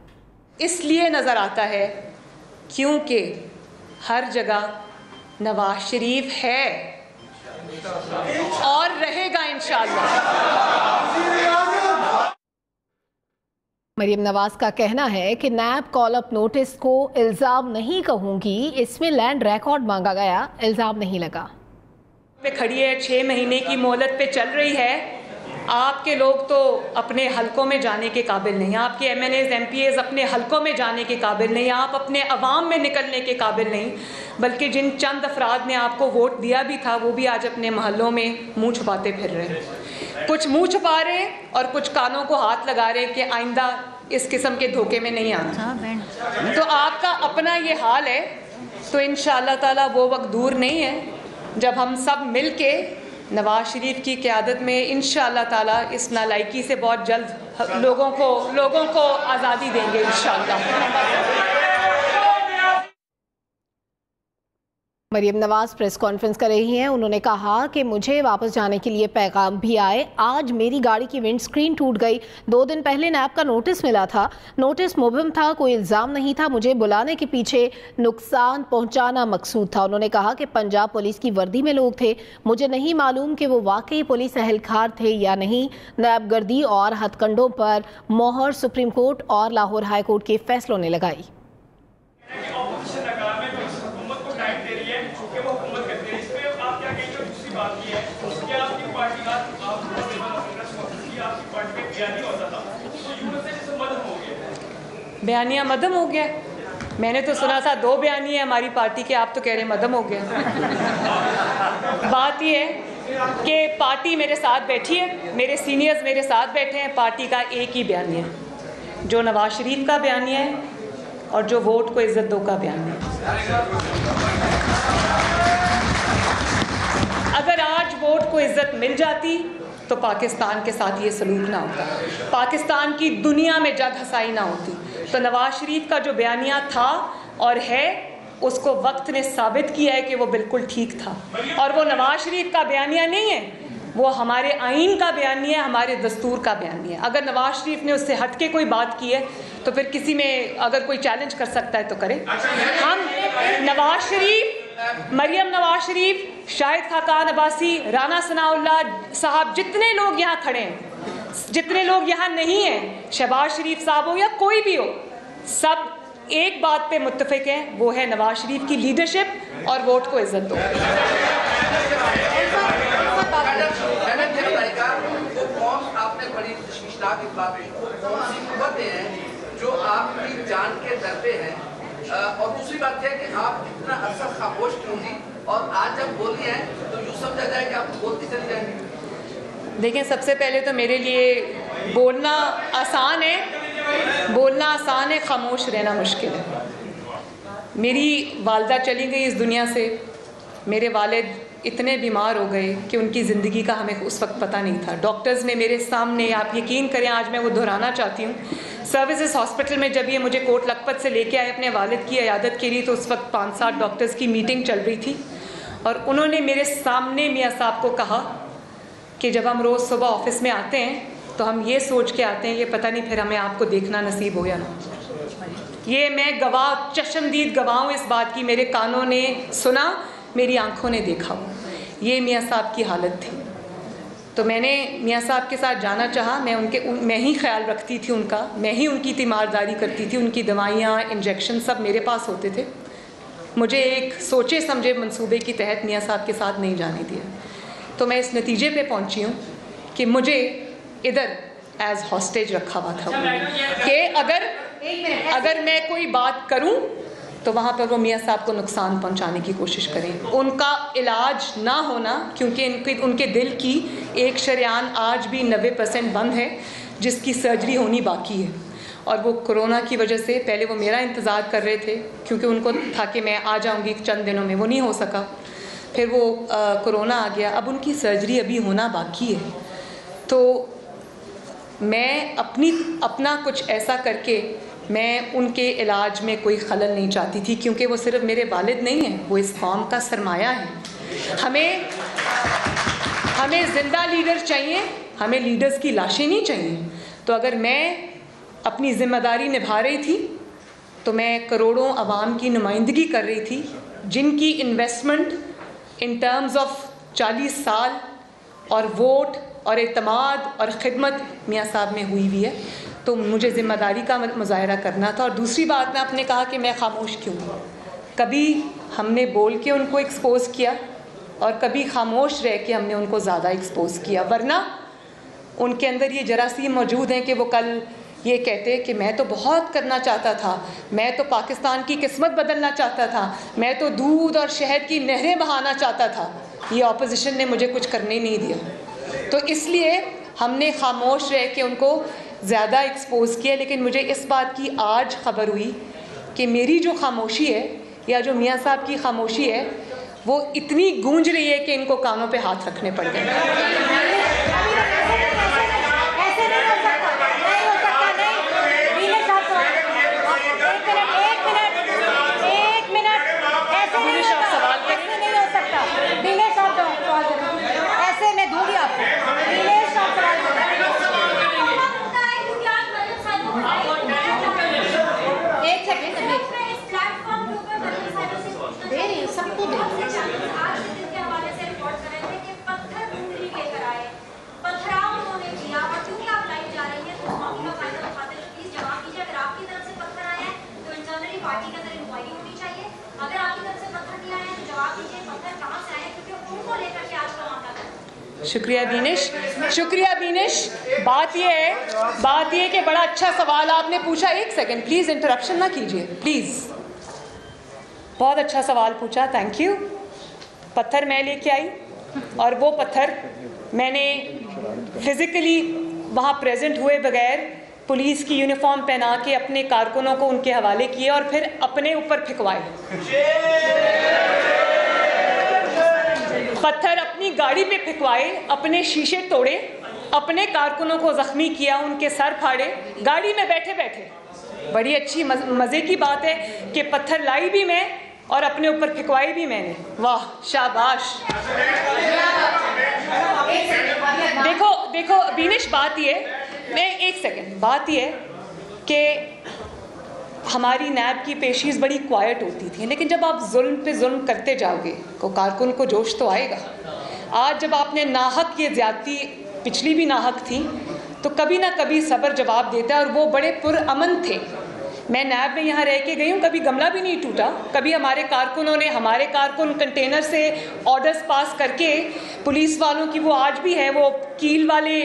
इसलिए नज़र आता है क्योंकि हर जगह नवाज शरीफ है और रहेगा इंशाअल्लाह। मरियम नवाज का कहना है कि नैब कॉल अप नोटिस को इल्जाम नहीं कहूंगी, इसमें लैंड रिकॉर्ड मांगा गया, इल्जाम नहीं लगा। पे खड़ी है, 6 महीने की मोहलत पे चल रही है। आपके लोग तो अपने हलकों में जाने के काबिल नहीं, आपके MNAs MPAs अपने हलकों में जाने के काबिल नहीं, आप अपने अवाम में निकलने के काबिल नहीं, बल्कि जिन चंद अफराद ने आपको वोट दिया भी था वो भी आज अपने महलों में मुंह छुपाते फिर रहे हैं। कुछ मुंह छुपा रहे और कुछ कानों को हाथ लगा रहे कि आइंदा इस किस्म के धोखे में नहीं आना। तो आपका अपना ये हाल है, तो इंशाअल्लाह ताला वो वक्त दूर नहीं है जब हम सब मिल के नवाज शरीफ की क़यादत में इंशाअल्लाह ताला इस नालायकी से बहुत जल्द लोगों को आज़ादी देंगे इंशाअल्लाह। मरियम नवाज प्रेस कॉन्फ्रेंस कर रही हैं। उन्होंने कहा कि मुझे वापस जाने के लिए पैगाम भी आए। आज मेरी गाड़ी की विंड स्क्रीन टूट गई। 2 दिन पहले नैब का नोटिस मिला था, नोटिस मुबहम था, कोई इल्ज़ाम नहीं था। मुझे बुलाने के पीछे नुकसान पहुंचाना मकसूद था। उन्होंने कहा कि पंजाब पुलिस की वर्दी में लोग थे, मुझे नहीं मालूम कि वो वाकई पुलिस एहलकार थे या नहीं। नैब गर्दी और हथकंडों पर मोहर सुप्रीम कोर्ट और लाहौर हाई कोर्ट के फैसलों ने लगाई। बयानिया मदम हो गया, मैंने तो सुना था 2 बयानी है हमारी पार्टी के, आप तो कह रहे मदम हो गया। बात यह है कि पार्टी मेरे साथ बैठी है, मेरे सीनियर्स मेरे साथ बैठे हैं, पार्टी का एक ही बयानिया है जो नवाज शरीफ का बयानिया है और जो वोट को इज्जत दो का बयानिया है। अगर आज वोट को इज्जत मिल जाती तो पाकिस्तान के साथ ये सलूक ना होता, पाकिस्तान की दुनिया में जग हसाई ना होती। तो नवाज शरीफ का जो बयानिया था और है, उसको वक्त ने साबित किया है कि वो बिल्कुल ठीक था। और वो नवाज शरीफ का बयानिया नहीं है, वो हमारे आइन का बयानिया है, हमारे दस्तूर का बयानिया है। अगर नवाज शरीफ ने उससे हट के कोई बात की है तो फिर किसी में अगर कोई चैलेंज कर सकता है तो करे। हम नवाज शरीफ, मरियम नवाज शरीफ, शाहिद खाकान अब्बासी, राना सनाउल्लाह साहब, जितने लोग यहाँ खड़े हैं, जितने लोग यहाँ नहीं हैं, शहबाज शरीफ साहब हो या कोई भी हो, सब एक बात पे मुत्तफिक हैं, वो है नवाज शरीफ की लीडरशिप और वोट को इज्जत दो। आपने बड़ी तशवीशनाक बात जो आपकी जान के डर पे है, और दूसरी बात है कि आप इतना अरसा खामोश क्यों थी, और आज जब बोली है तो यूँ समझा जाए कि आप बोलती चली जाएंगी। देखिए, सबसे पहले तो मेरे लिए बोलना आसान है, खामोश रहना मुश्किल है। मेरी वालदा चली गई इस दुनिया से, मेरे वालिद इतने बीमार हो गए कि उनकी ज़िंदगी का हमें उस वक्त पता नहीं था। डॉक्टर्स ने मेरे सामने, आप यकीन करें, आज मैं वो दोहराना चाहती हूँ, सर्विसेज हॉस्पिटल में जब ये मुझे कोट लखपत से लेके आए अपने वालिद की इयादत के लिए, तो उस वक्त 5-7 डॉक्टर्स की मीटिंग चल रही थी और उन्होंने मेरे सामने मियाँ साहब को कहा कि जब हम रोज़ सुबह ऑफिस में आते हैं तो हम ये सोच के आते हैं, ये पता नहीं फिर हमें आपको देखना नसीब हो या ना। ये मैं गवाह, चश्मदीद गवाह हूँ इस बात की, मेरे कानों ने सुना, मेरी आंखों ने देखा। ये मियाँ साहब की हालत थी। तो मैंने मियाँ साहब के साथ जाना चाहा। मैं ही ख्याल रखती थी उनका, मैं ही उनकी तीमारदारी करती थी, उनकी दवाइयाँ, इंजेक्शन सब मेरे पास होते थे। मुझे एक सोचे समझे मंसूबे के तहत मियाँ साहब के साथ नहीं जाने दिया। तो मैं इस नतीजे पे पहुँची हूँ कि मुझे इधर एज हॉस्टेज रखा हुआ था कि अगर मैं कोई बात करूँ तो वहाँ पर वो मियाँ साहब को नुकसान पहुँचाने की कोशिश करें। उनका इलाज ना होना, क्योंकि उनके दिल की एक शरेआन आज भी 90% बंद है, जिसकी सर्जरी होनी बाकी है। और वो कोरोना की वजह से, पहले वो मेरा इंतज़ार कर रहे थे क्योंकि उनको था कि मैं आ जाऊँगी चंद दिनों में, वो नहीं हो सका। फिर वो कोरोना आ गया, अब उनकी सर्जरी अभी होना बाकी है। तो मैं अपना कुछ ऐसा करके मैं उनके इलाज में कोई खलल नहीं चाहती थी, क्योंकि वो सिर्फ मेरे वालिद नहीं हैं, वो इस कौम का सरमाया है। हमें ज़िंदा लीडर चाहिए, हमें लीडर्स की लाशें नहीं चाहिए। तो अगर मैं अपनी ज़िम्मेदारी निभा रही थी तो मैं करोड़ों आवाम की नुमाइंदगी कर रही थी, जिनकी इन्वेस्टमेंट इन टर्म्स ऑफ 40 साल और वोट और एतमाद और ख़िदमत मियाँ साहब में हुई है। तो मुझे ज़िम्मेदारी का मुजाहरा करना था। और दूसरी बात, मैं आपने कहा कि मैं खामोश क्यों हूँ। कभी हमने बोल के उनको एक्सपोज़ किया और कभी खामोश रह के हमने उनको ज़्यादा एक्सपोज़ किया, वरना उनके अंदर ये जरासीम मौजूद हैं कि वो कल ये कहते कि मैं तो बहुत करना चाहता था, मैं तो पाकिस्तान की किस्मत बदलना चाहता था, मैं तो दूध और शहद की नहरें बहाना चाहता था, ये ऑपोजिशन ने मुझे कुछ करने नहीं दिया। तो इसलिए हमने खामोश रह के उनको ज़्यादा एक्सपोज़ किया। लेकिन मुझे इस बात की आज ख़बर हुई कि मेरी जो खामोशी है या जो मियाँ साहब की खामोशी है वो इतनी गूंज रही है कि इनको कानों पे हाथ रखने पड़ गए। शुक्रिया बीनिश, शुक्रिया बीनिश। बात यह है कि बड़ा अच्छा सवाल आपने पूछा। एक सेकंड प्लीज़, इंटरप्शन ना कीजिए प्लीज़। बहुत अच्छा सवाल पूछा, थैंक यू। पत्थर मैं लेके आई और वो पत्थर मैंने फिज़िकली वहाँ प्रेजेंट हुए बगैर पुलिस की यूनिफॉर्म पहना के अपने कारकुनों को उनके हवाले किए और फिर अपने ऊपर फिकवाए। पत्थर अपनी गाड़ी पे फिकवाए, अपने शीशे तोड़े, अपने कारकुनों को ज़ख्मी किया, उनके सर फाड़े गाड़ी में बैठे बैठे। बड़ी अच्छी मज़े की बात है कि पत्थर लाई भी मैं और अपने ऊपर फिकवाई भी मैंने। वाह, शाबाश। देखो बीनिश, बात ये, मैं एक सेकंड, बात ये कि हमारी नैब की पेशीज़ बड़ी क्वाइट होती थी, लेकिन जब आप जुल्म पे जुल्म करते जाओगे तो कारकुन को जोश तो आएगा। आज जब आपने नाहक ये ज़्यादती, पिछली भी नाहक थी, तो कभी ना कभी सब्र जवाब देता है। और वो बड़े पुरअमन थे। मैं नैब में यहाँ रह के गई हूँ, कभी गमला भी नहीं टूटा। कभी हमारे कारकुन कंटेनर से ऑर्डर्स पास करके पुलिस वालों की, वो आज भी है, वो कील वाले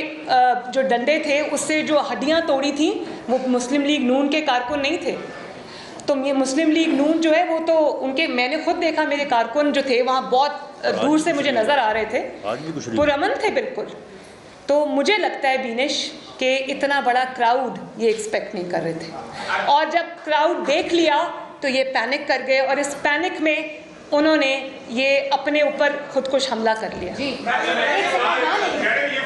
जो डंडे थे उससे जो हड्डियाँ तोड़ी थी, वो मुस्लिम लीग नून के कारकुन नहीं थे। तो ये मुस्लिम लीग नून जो है वो तो उनके, मैंने खुद देखा, मेरे कारकुन जो थे वहाँ बहुत दूर से मुझे नज़र आ रहे थे, पुरअमन थे बिल्कुल। तो मुझे लगता है बीनिश कि इतना बड़ा क्राउड ये एक्सपेक्ट नहीं कर रहे थे, और जब क्राउड देख लिया तो ये पैनिक कर गए और इस पैनिक में उन्होंने ये अपने ऊपर खुदकुश हमला कर लिया। जी ये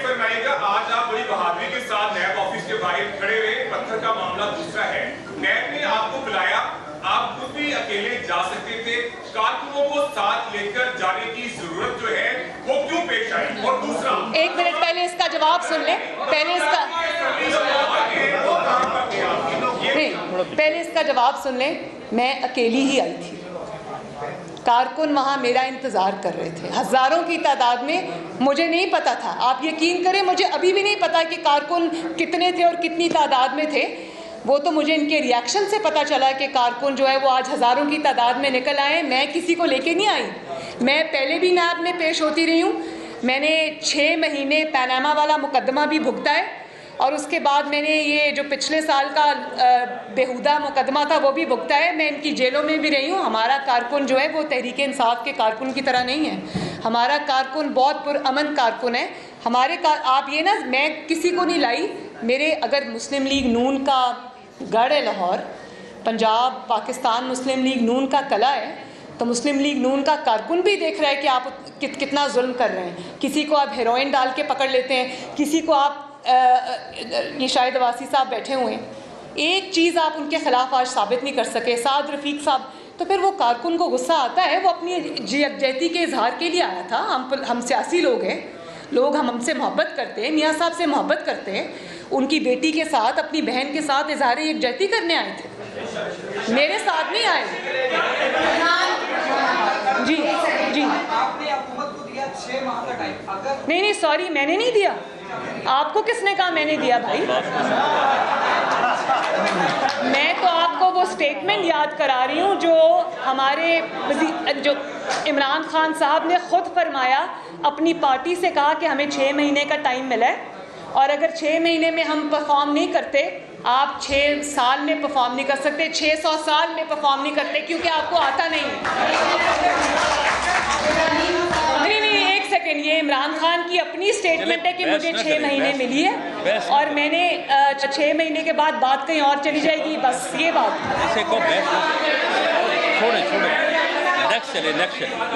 फरमाइएगा, आज आप बड़ी बहादुरी के साथ नैब ऑफिस के बाहर खड़े हुए, पत्थर का मामला दूसरा है, नैब ने आपको बुलाया, आप खुद भी अकेले जा सकते थे, कारकुनों को साथ लेकर जाने की जरूरत जो है वो क्यों पेश आई? और दूसरा, एक मिनट पहले इसका जवाब सुन ले, पहले इसका जवाब सुन ले। मैं अकेली ही आई थी, कारकुन वहाँ मेरा इंतज़ार कर रहे थे हज़ारों की तादाद में। मुझे नहीं पता था, आप यकीन करें, मुझे अभी भी नहीं पता कि कारकुन कितने थे और कितनी तादाद में थे। वो तो मुझे इनके रिएक्शन से पता चला कि कारकुन जो है वो आज हज़ारों की तादाद में निकल आए। मैं किसी को लेके नहीं आई, मैं पहले भी नैब में पेश होती रही हूँ। मैंने 6 महीने पनामा वाला मुकदमा भी भुगता है और उसके बाद मैंने ये जो पिछले साल का बेहुदा मुकदमा था वो भी भुगता है। मैं इनकी जेलों में भी रही हूँ। हमारा कारकुन जो है वो तहरीक इंसाफ के कारकुन की तरह नहीं है। हमारा कारकुन बहुत पुरअमन कारकुन है। आप ये ना, मैं किसी को नहीं लाई। मेरे, अगर मुस्लिम लीग नून का गढ़ है लाहौर, पंजाब पाकिस्तान मुस्लिम लीग नून का कला है, तो मुस्लिम लीग नून का कारकुन भी देख रहा है कि आप कितना जुल्म कर रहे हैं। किसी को आप हेरोइन डाल के पकड़ लेते हैं, किसी को आप ये शाहिद अवासी साहब बैठे हुए हैं, एक चीज़ आप उनके ख़िलाफ़ आज साबित नहीं कर सके, साद रफ़ीक साहब। तो फिर वो कारकुन को गुस्सा आता है, वो अपनी यकजहती के इजहार के लिए आया था। हम सियासी लोग हैं, लोग हमसे मोहब्बत करते हैं, मियाँ साहब से मोहब्बत करते हैं, उनकी बेटी के साथ, अपनी बहन के साथ इजहार यकजहती करने आए थे। मेरे साथ नहीं आए। जी जी, आपने हुकूमत को दिया 6 माह का टाइम, अगर नहीं सॉरी, मैंने नहीं दिया। आपको किसने कहा मैंने दिया भाई? मैं तो आपको वो स्टेटमेंट याद करा रही हूँ जो हमारे जो इमरान खान साहब ने खुद फरमाया, अपनी पार्टी से कहा कि हमें 6 महीने का टाइम मिला है, और अगर 6 महीने में हम परफॉर्म नहीं करते, आप 6 साल में परफॉर्म नहीं कर सकते, 600 साल में परफॉर्म नहीं करते, क्योंकि आपको आता नहीं है। नहीं, एक सेकेंड, ये इमरान खान की अपनी स्टेटमेंट है कि मुझे 6 महीने मिली है और मैंने 6 महीने के बाद बात कहीं और चली जाएगी, बस ये बात। छोड़े नेक्स्ट चले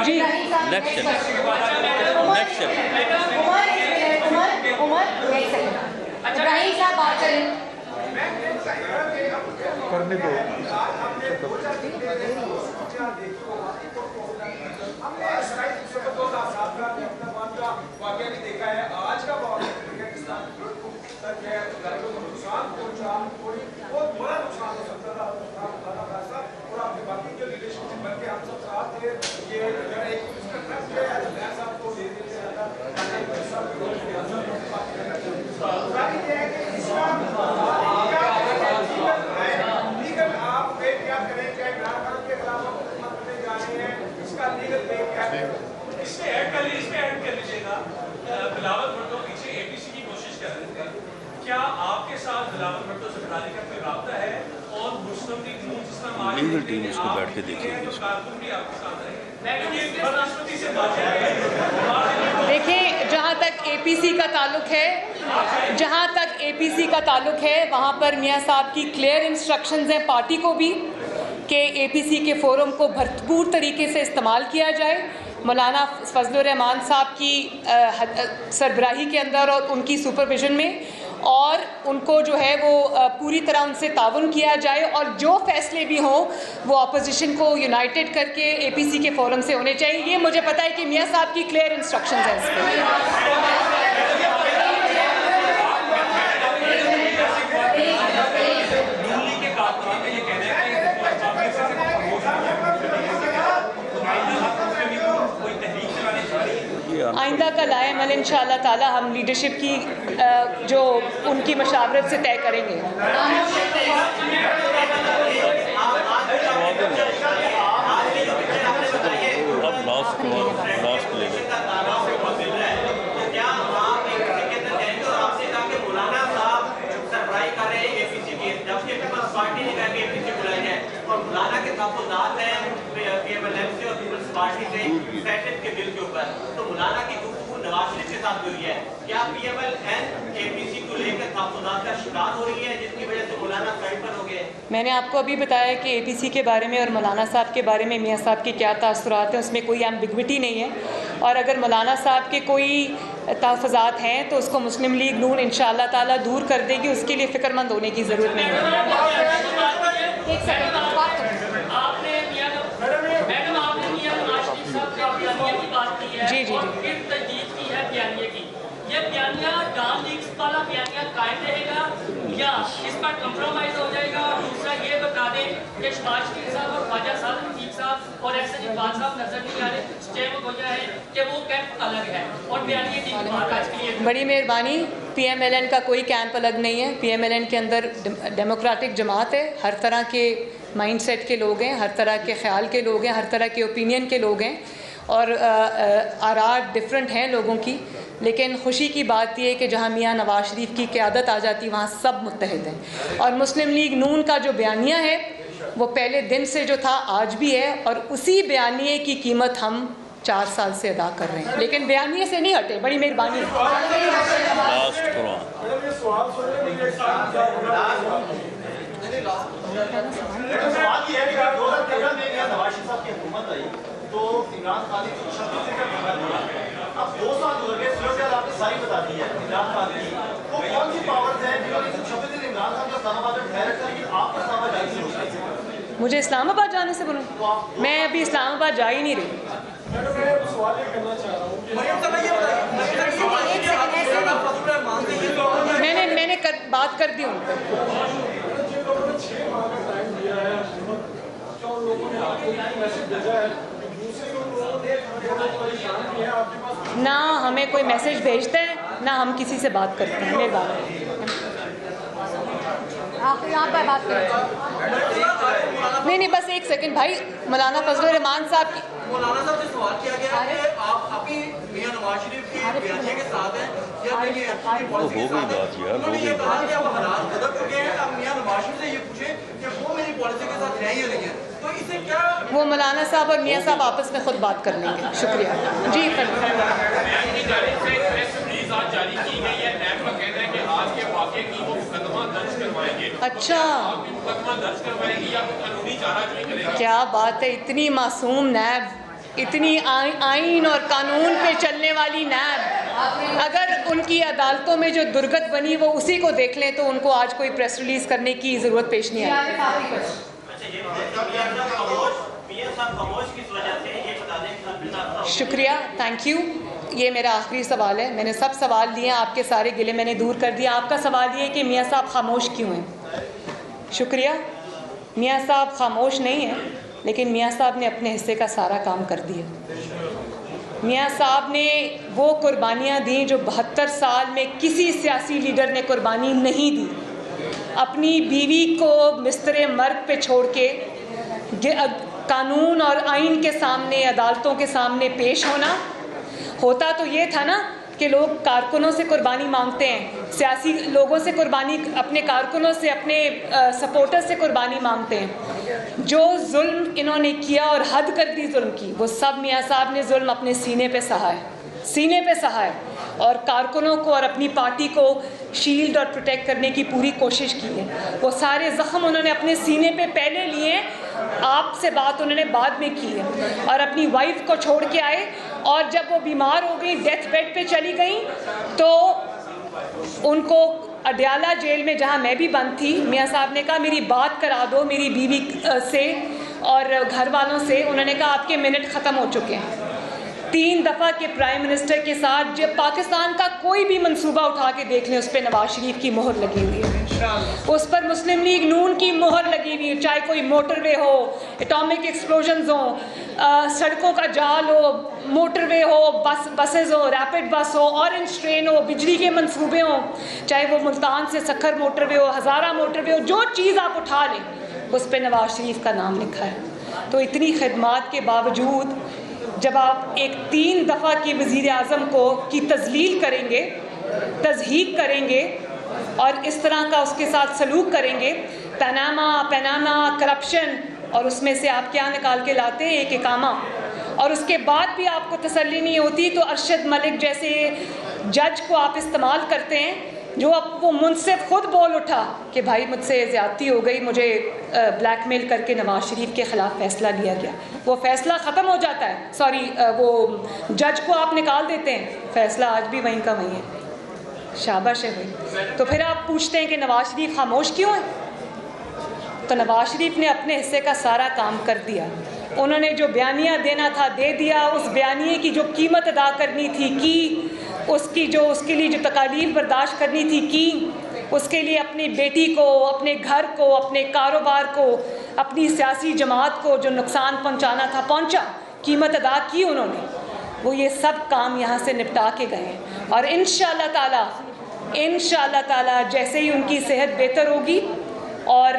जी इब्राहिम साहब बात करें। करने दो। देखा है आज का बहुत बड़ा नुकसान हो सकता था और आपके बाकी जो रिलेशनशिप बन के हम सब साथ थे, ये अगर एक आप क्या करें, क्या इमरान खान के खिलाफ जा रहे हैं, इसका लीगल पे क्या है? इसमें ऐड कर लीजिएगा। बिलावल भुट्टो पीछे एपीसी की कोशिश कर रहे थे, क्या आपके साथ बिलावल भुट्टो से मिलाने का कोई राब्ता है? और मुस्लिम लीग नून जिसका लीगल टीम उसको बैठ के देखेगी। देखिए, जहाँ तक एपीसी का ताल्लुक है, वहाँ पर मियाँ साहब की क्लियर इंस्ट्रक्शंस हैं पार्टी को भी कि एपीसी के फोरम को भरपूर तरीके से इस्तेमाल किया जाए। मौलाना फजलुर रहमान साहब की सरबराही के अंदर और उनकी सुपरविजन में, और उनको जो है वो पूरी तरह उनसे ताउन किया जाए, और जो फैसले भी हों वो अपोजिशन को यूनाइटेड करके एपीसी के फोरम से होने चाहिए। ये मुझे पता है कि मियाँ साहब की क्लियर इंस्ट्रक्शंस हैं इस पर। आइंदा का लाएमल इंशाअल्लाह ताला हम लीडरशिप की जो उनकी मशावरत से तय करेंगे। पार्टी से सेशन के बिल के ऊपर, तो मुलाना की गुफ्तगू नवाज शरीफ के साथ हुई है, क्या पीएमएल एपीसी को लेकर तहफ़्फ़ुज़ात का शिकार हो रही है, जिसकी वजह से मुलाना साइड पर हो गए? मैंने आपको अभी बताया कि एपीसी के बारे में और मौलाना साहब के बारे में मियाँ साहब के क्या तासुरात हैं, उसमें कोई एम्बिग्विटी नहीं है, और अगर मौलाना साहब के कोई तहफ़्फ़ुज़ात हैं तो उसको मुस्लिम लीग नून इंशाअल्लाह ताला दूर कर देगी, उसके लिए फ़िक्रमंद होने की ज़रूरत नहीं है। जी जी जी, तजदीद की है बयानिया की, ये बयानिया डाल लीक्स वाला बयानिया कायम रहेगा या इस पर कंप्रोमाइज हो जाएगा? और दूसरा ये बता दें कि शहबाज शरीफ साहब और ख्वाजा सादिक साहब और एहसन इकबाल साहब नजर नहीं आ रहे, स्टेप हो गया है कि वो कैंप अलग है और बयानिया की बात के लिए। बड़ी मेहरबानी, पीएमएलएन का कोई कैंप अलग नहीं है। पीएमएलएन के अंदर डेमोक्रेटिक जमात है, हर तरह के माइंडसेट के लोग हैं, हर तरह के ख्याल के लोग हैं, हर तरह के ओपिनियन के लोग हैं, और आरा डिफरेंट हैं लोगों की, लेकिन खुशी की बात यह है कि जहाँ मियाँ नवाज शरीफ की क़यादत आ जाती वहाँ सब मुत्तहिद हैं। और मुस्लिम लीग नून का जो बयानिया है वो पहले दिन से जो था आज भी है, और उसी बयानिए की कीमत हम 4 साल से अदा कर रहे हैं, लेकिन बयानिए से नहीं हटे। बड़ी मेहरबानी। तो इमरान खान की 36 सीट का फैसला हुआ, अब 2 साल गुजर गए, सूरत आपने सारी बता दी है इमरान खान की, वो कौन सी पावर्स हैं जिन्होंने 36 दिन इमरान खान को इस्लामाबाद में ठहर रखा, लेकिन आप इस्लामाबाद जा ही नहीं रहे? मुझे इस्लामाबाद जाने से बोलूँ? मैं अभी इस्लामाबाद जा ही नहीं रही। मैंने बात कर दी उन पर। भेजा है और लोगों ने आपको मैसेज भेजा है, दूसरे लोगों ने परेशान किया है आपके पास? ना हमें कोई मैसेज भेजते हैं ना हम किसी से बात करते हैं। मेहरबानी आप यहाँ पर बात करें। नहीं, बस एक सेकंड भाई। मौलाना फजलुर रहमान साहब की मौलाना साहब से सवाल किया गया है कि आप अभी मियां नवाज शरीफ की बयानिया के साथ हैं या नहीं है पॉलिसी के साथ हैं। उन्होंने ये कहा कि अब हालात बदल चुके हैं, अब मियां नवाज शरीफ से ये पूछे कि वो मेरी पॉलिसी के साथ है या नहीं है, तो इसे क्या? वो मौलाना साहब और मियां साहब आपस में खुद बात कर लेंगे। शुक्रिया जी। आज जारी की गई है, नैब का कहना है कि आज के वाक़े की वो मुकदमा दर्ज करवाएंगे। अच्छा, मुकदमा दर्ज करवाएंगे या कानूनी चाराजोई करेंगे? क्या बात है, इतनी मासूम नैब, इतनी आइन और कानून पे चलने वाली नैब, अगर उनकी अदालतों में जो दुर्गत बनी वो उसी को देख लें तो उनको आज कोई प्रेस रिलीज करने की ज़रूरत पेश नहीं आई। शुक्रिया, थैंक यू। ये मेरा आखिरी सवाल है। मैंने सब सवाल लिए, आपके सारे गिले मैंने दूर कर दिया। आपका सवाल ये है कि मियाँ साहब खामोश क्यों हैं। शुक्रिया, मियाँ साहब खामोश नहीं हैं, लेकिन मियाँ साहब ने अपने हिस्से का सारा काम कर दिया। मियाँ साहब ने वो कुर्बानियाँ दी जो 72 साल में किसी सियासी लीडर ने कुर्बानी नहीं दी। अपनी बीवी को बिस्तरे मर्ग पे छोड़ के कानून और आइन के सामने, अदालतों के सामने पेश होता तो ये था ना कि लोग कारकुनों से कुर्बानी मांगते हैं, सियासी लोगों से कुर्बानी, अपने कारकुनों से, अपने सपोर्टर्स से कुर्बानी मांगते हैं। जो जुल्म इन्होंने किया और हद कर दी जुल्म की, वो सब मियाँ साहब ने जुल्म अपने सीने पे सहा है, सीने पे सहा है। और कारकुनों को और अपनी पार्टी को शील्ड और प्रोटेक्ट करने की पूरी कोशिश की है। वो सारे ज़ख्म उन्होंने अपने सीने पे पहले लिए, आपसे बात उन्होंने बाद में की है। और अपनी वाइफ को छोड़ के आए, और जब वो बीमार हो गई, डेथ बेड पे चली गई, तो उनको अडयाला जेल में, जहाँ मैं भी बंद थी, मियाँ साहब ने कहा मेरी बात करा दो मेरी बीवी से और घर वालों से। उन्होंने कहा आपके मिनट ख़त्म हो चुके हैं। 3 दफ़ा के प्राइम मिनिस्टर के साथ जब पाकिस्तान का कोई भी मंसूबा उठा के देख लें, उस पर नवाज शरीफ की मोहर लगी हुई है, उस पर मुस्लिम लीग नून की मोहर लगी हुई है। चाहे कोई मोटरवे हो, एटॉमिक एक्सप्लोजन्स हो, सड़कों का जाल हो, मोटरवे हो, बसेज हो, रैपिड बस हो, ऑरेंज ट्रेन हो, बिजली के मंसूबे हों, चाहे वो मुल्तान से सखर मोटरवे हो, हज़ारा मोटरवे हो, जो चीज़ आप उठा लें उस पर नवाज शरीफ का नाम लिखा है। तो इतनी खिदमात के बावजूद जब आप एक 3 दफ़ा की वज़ीर आज़म की तज़लील करेंगे, तज़हीक करेंगे और इस तरह का उसके साथ सलूक करेंगे, पैनामा करप्शन, और उसमें से आप क्या निकाल के लाते हैं, एक इकामा, और उसके बाद भी आपको तसल्ली नहीं होती, तो अरशद मलिक जैसे जज को आप इस्तेमाल करते हैं, जो अब वो मुनसिफ खुद बोल उठा कि भाई मुझसे ज़्यादती हो गई, मुझे ब्लैकमेल करके नवाज शरीफ के ख़िलाफ़ फ़ैसला लिया गया। वो फ़ैसला ख़त्म हो जाता है, सॉरी वो जज को आप निकाल देते हैं, फ़ैसला आज भी वहीं का वहीं है। शाबाश है भाई। तो फिर आप पूछते हैं कि नवाज शरीफ खामोश क्यों है। तो नवाज शरीफ ने अपने हिस्से का सारा काम कर दिया। उन्होंने जो बयानिया देना था दे दिया, उस बयानिए की जो कीमत अदा करनी थी की, उसके लिए जो तकालीफ बर्दाश्त करनी थी की, उसके लिए अपनी बेटी को, अपने घर को, अपने कारोबार को, अपनी सियासी जमात को जो नुकसान पहुंचाना था पहुंचा, कीमत अदा की उन्होंने। वो ये सब काम यहाँ से निपटा के गए और इंशाअल्लाह ताला जैसे ही उनकी सेहत बेहतर होगी और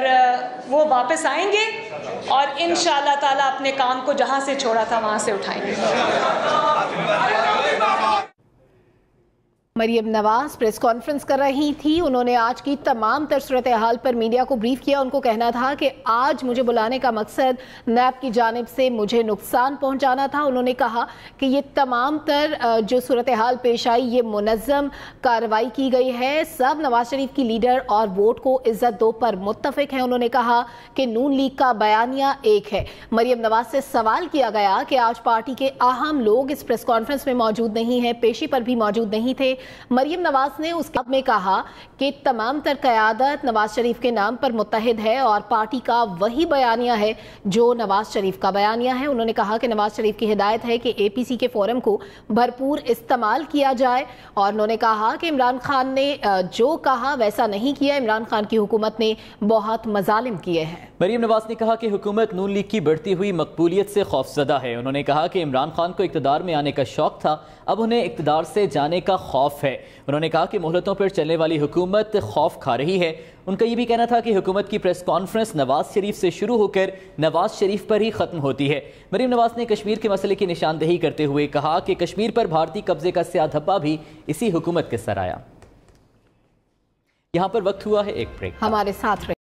वो वापस आएंगे और इंशाअल्लाह ताला अपने काम को जहाँ से छोड़ा था वहाँ से उठाएंगे। मरियम नवाज प्रेस कॉन्फ्रेंस कर रही थी। उन्होंने आज की तमाम तर सूरत हाल पर मीडिया को ब्रीफ किया। उनको कहना था कि आज मुझे बुलाने का मकसद नैब की जानिब से मुझे नुकसान पहुंचाना था। उन्होंने कहा कि ये तमाम तर जो सूरत हाल पेश आई, ये मुनज़्ज़म कार्रवाई की गई है। सब नवाज शरीफ की लीडर और वोट को इज्जत दो पर मुत्तफिक हैं। उन्होंने कहा कि नून लीग का बयानिया एक है। मरियम नवाज से सवाल किया गया कि आज पार्टी के अहम लोग इस प्रेस कॉन्फ्रेंस में मौजूद नहीं हैं, पेशी पर भी मौजूद नहीं थे। मरियम नवाज ने उसके बाद में कहा कि तमाम तर क़यादत नवाज शरीफ के नाम पर मुत्तहिद है और पार्टी का वही बयानिया है जो नवाज शरीफ का बयानिया है। उन्होंने कहा कि नवाज शरीफ की हिदायत है कि APC के फोरम को भरपूर इस्तेमाल किया जाए और उन्होंने कहा कि इमरान खान ने जो कहा वैसा नहीं किया। इमरान खान की हुकूमत ने बहुत मजालिम किए हैं। मरीम नवाज ने कहा कि हुकूमत नून लीग की बढ़ती हुई मकबूलियत से खौफजदा है। उन्होंने कहा कि इमरान खान को इक़्तिदार में आने का शौक था, अब उन्हें इक़्तिदार से जाने का खौफ है। उन्होंने कहा कि मोहलतों पर चलने वाली हुकूमत खौफ खा रही है। उनका ये भी कहना था कि हुकूमत की प्रेस कॉन्फ्रेंस नवाज शरीफ से शुरू होकर नवाज शरीफ पर ही ख़त्म होती है। मरीम नवाज ने कश्मीर के मसले की निशानदेही करते हुए कहा कि कश्मीर पर भारतीय कब्जे का स्याह धब्बा भी इसी हुकूमत के सर आया। यहाँ पर वक्त हुआ है एक ब्रेक। हमारे साथ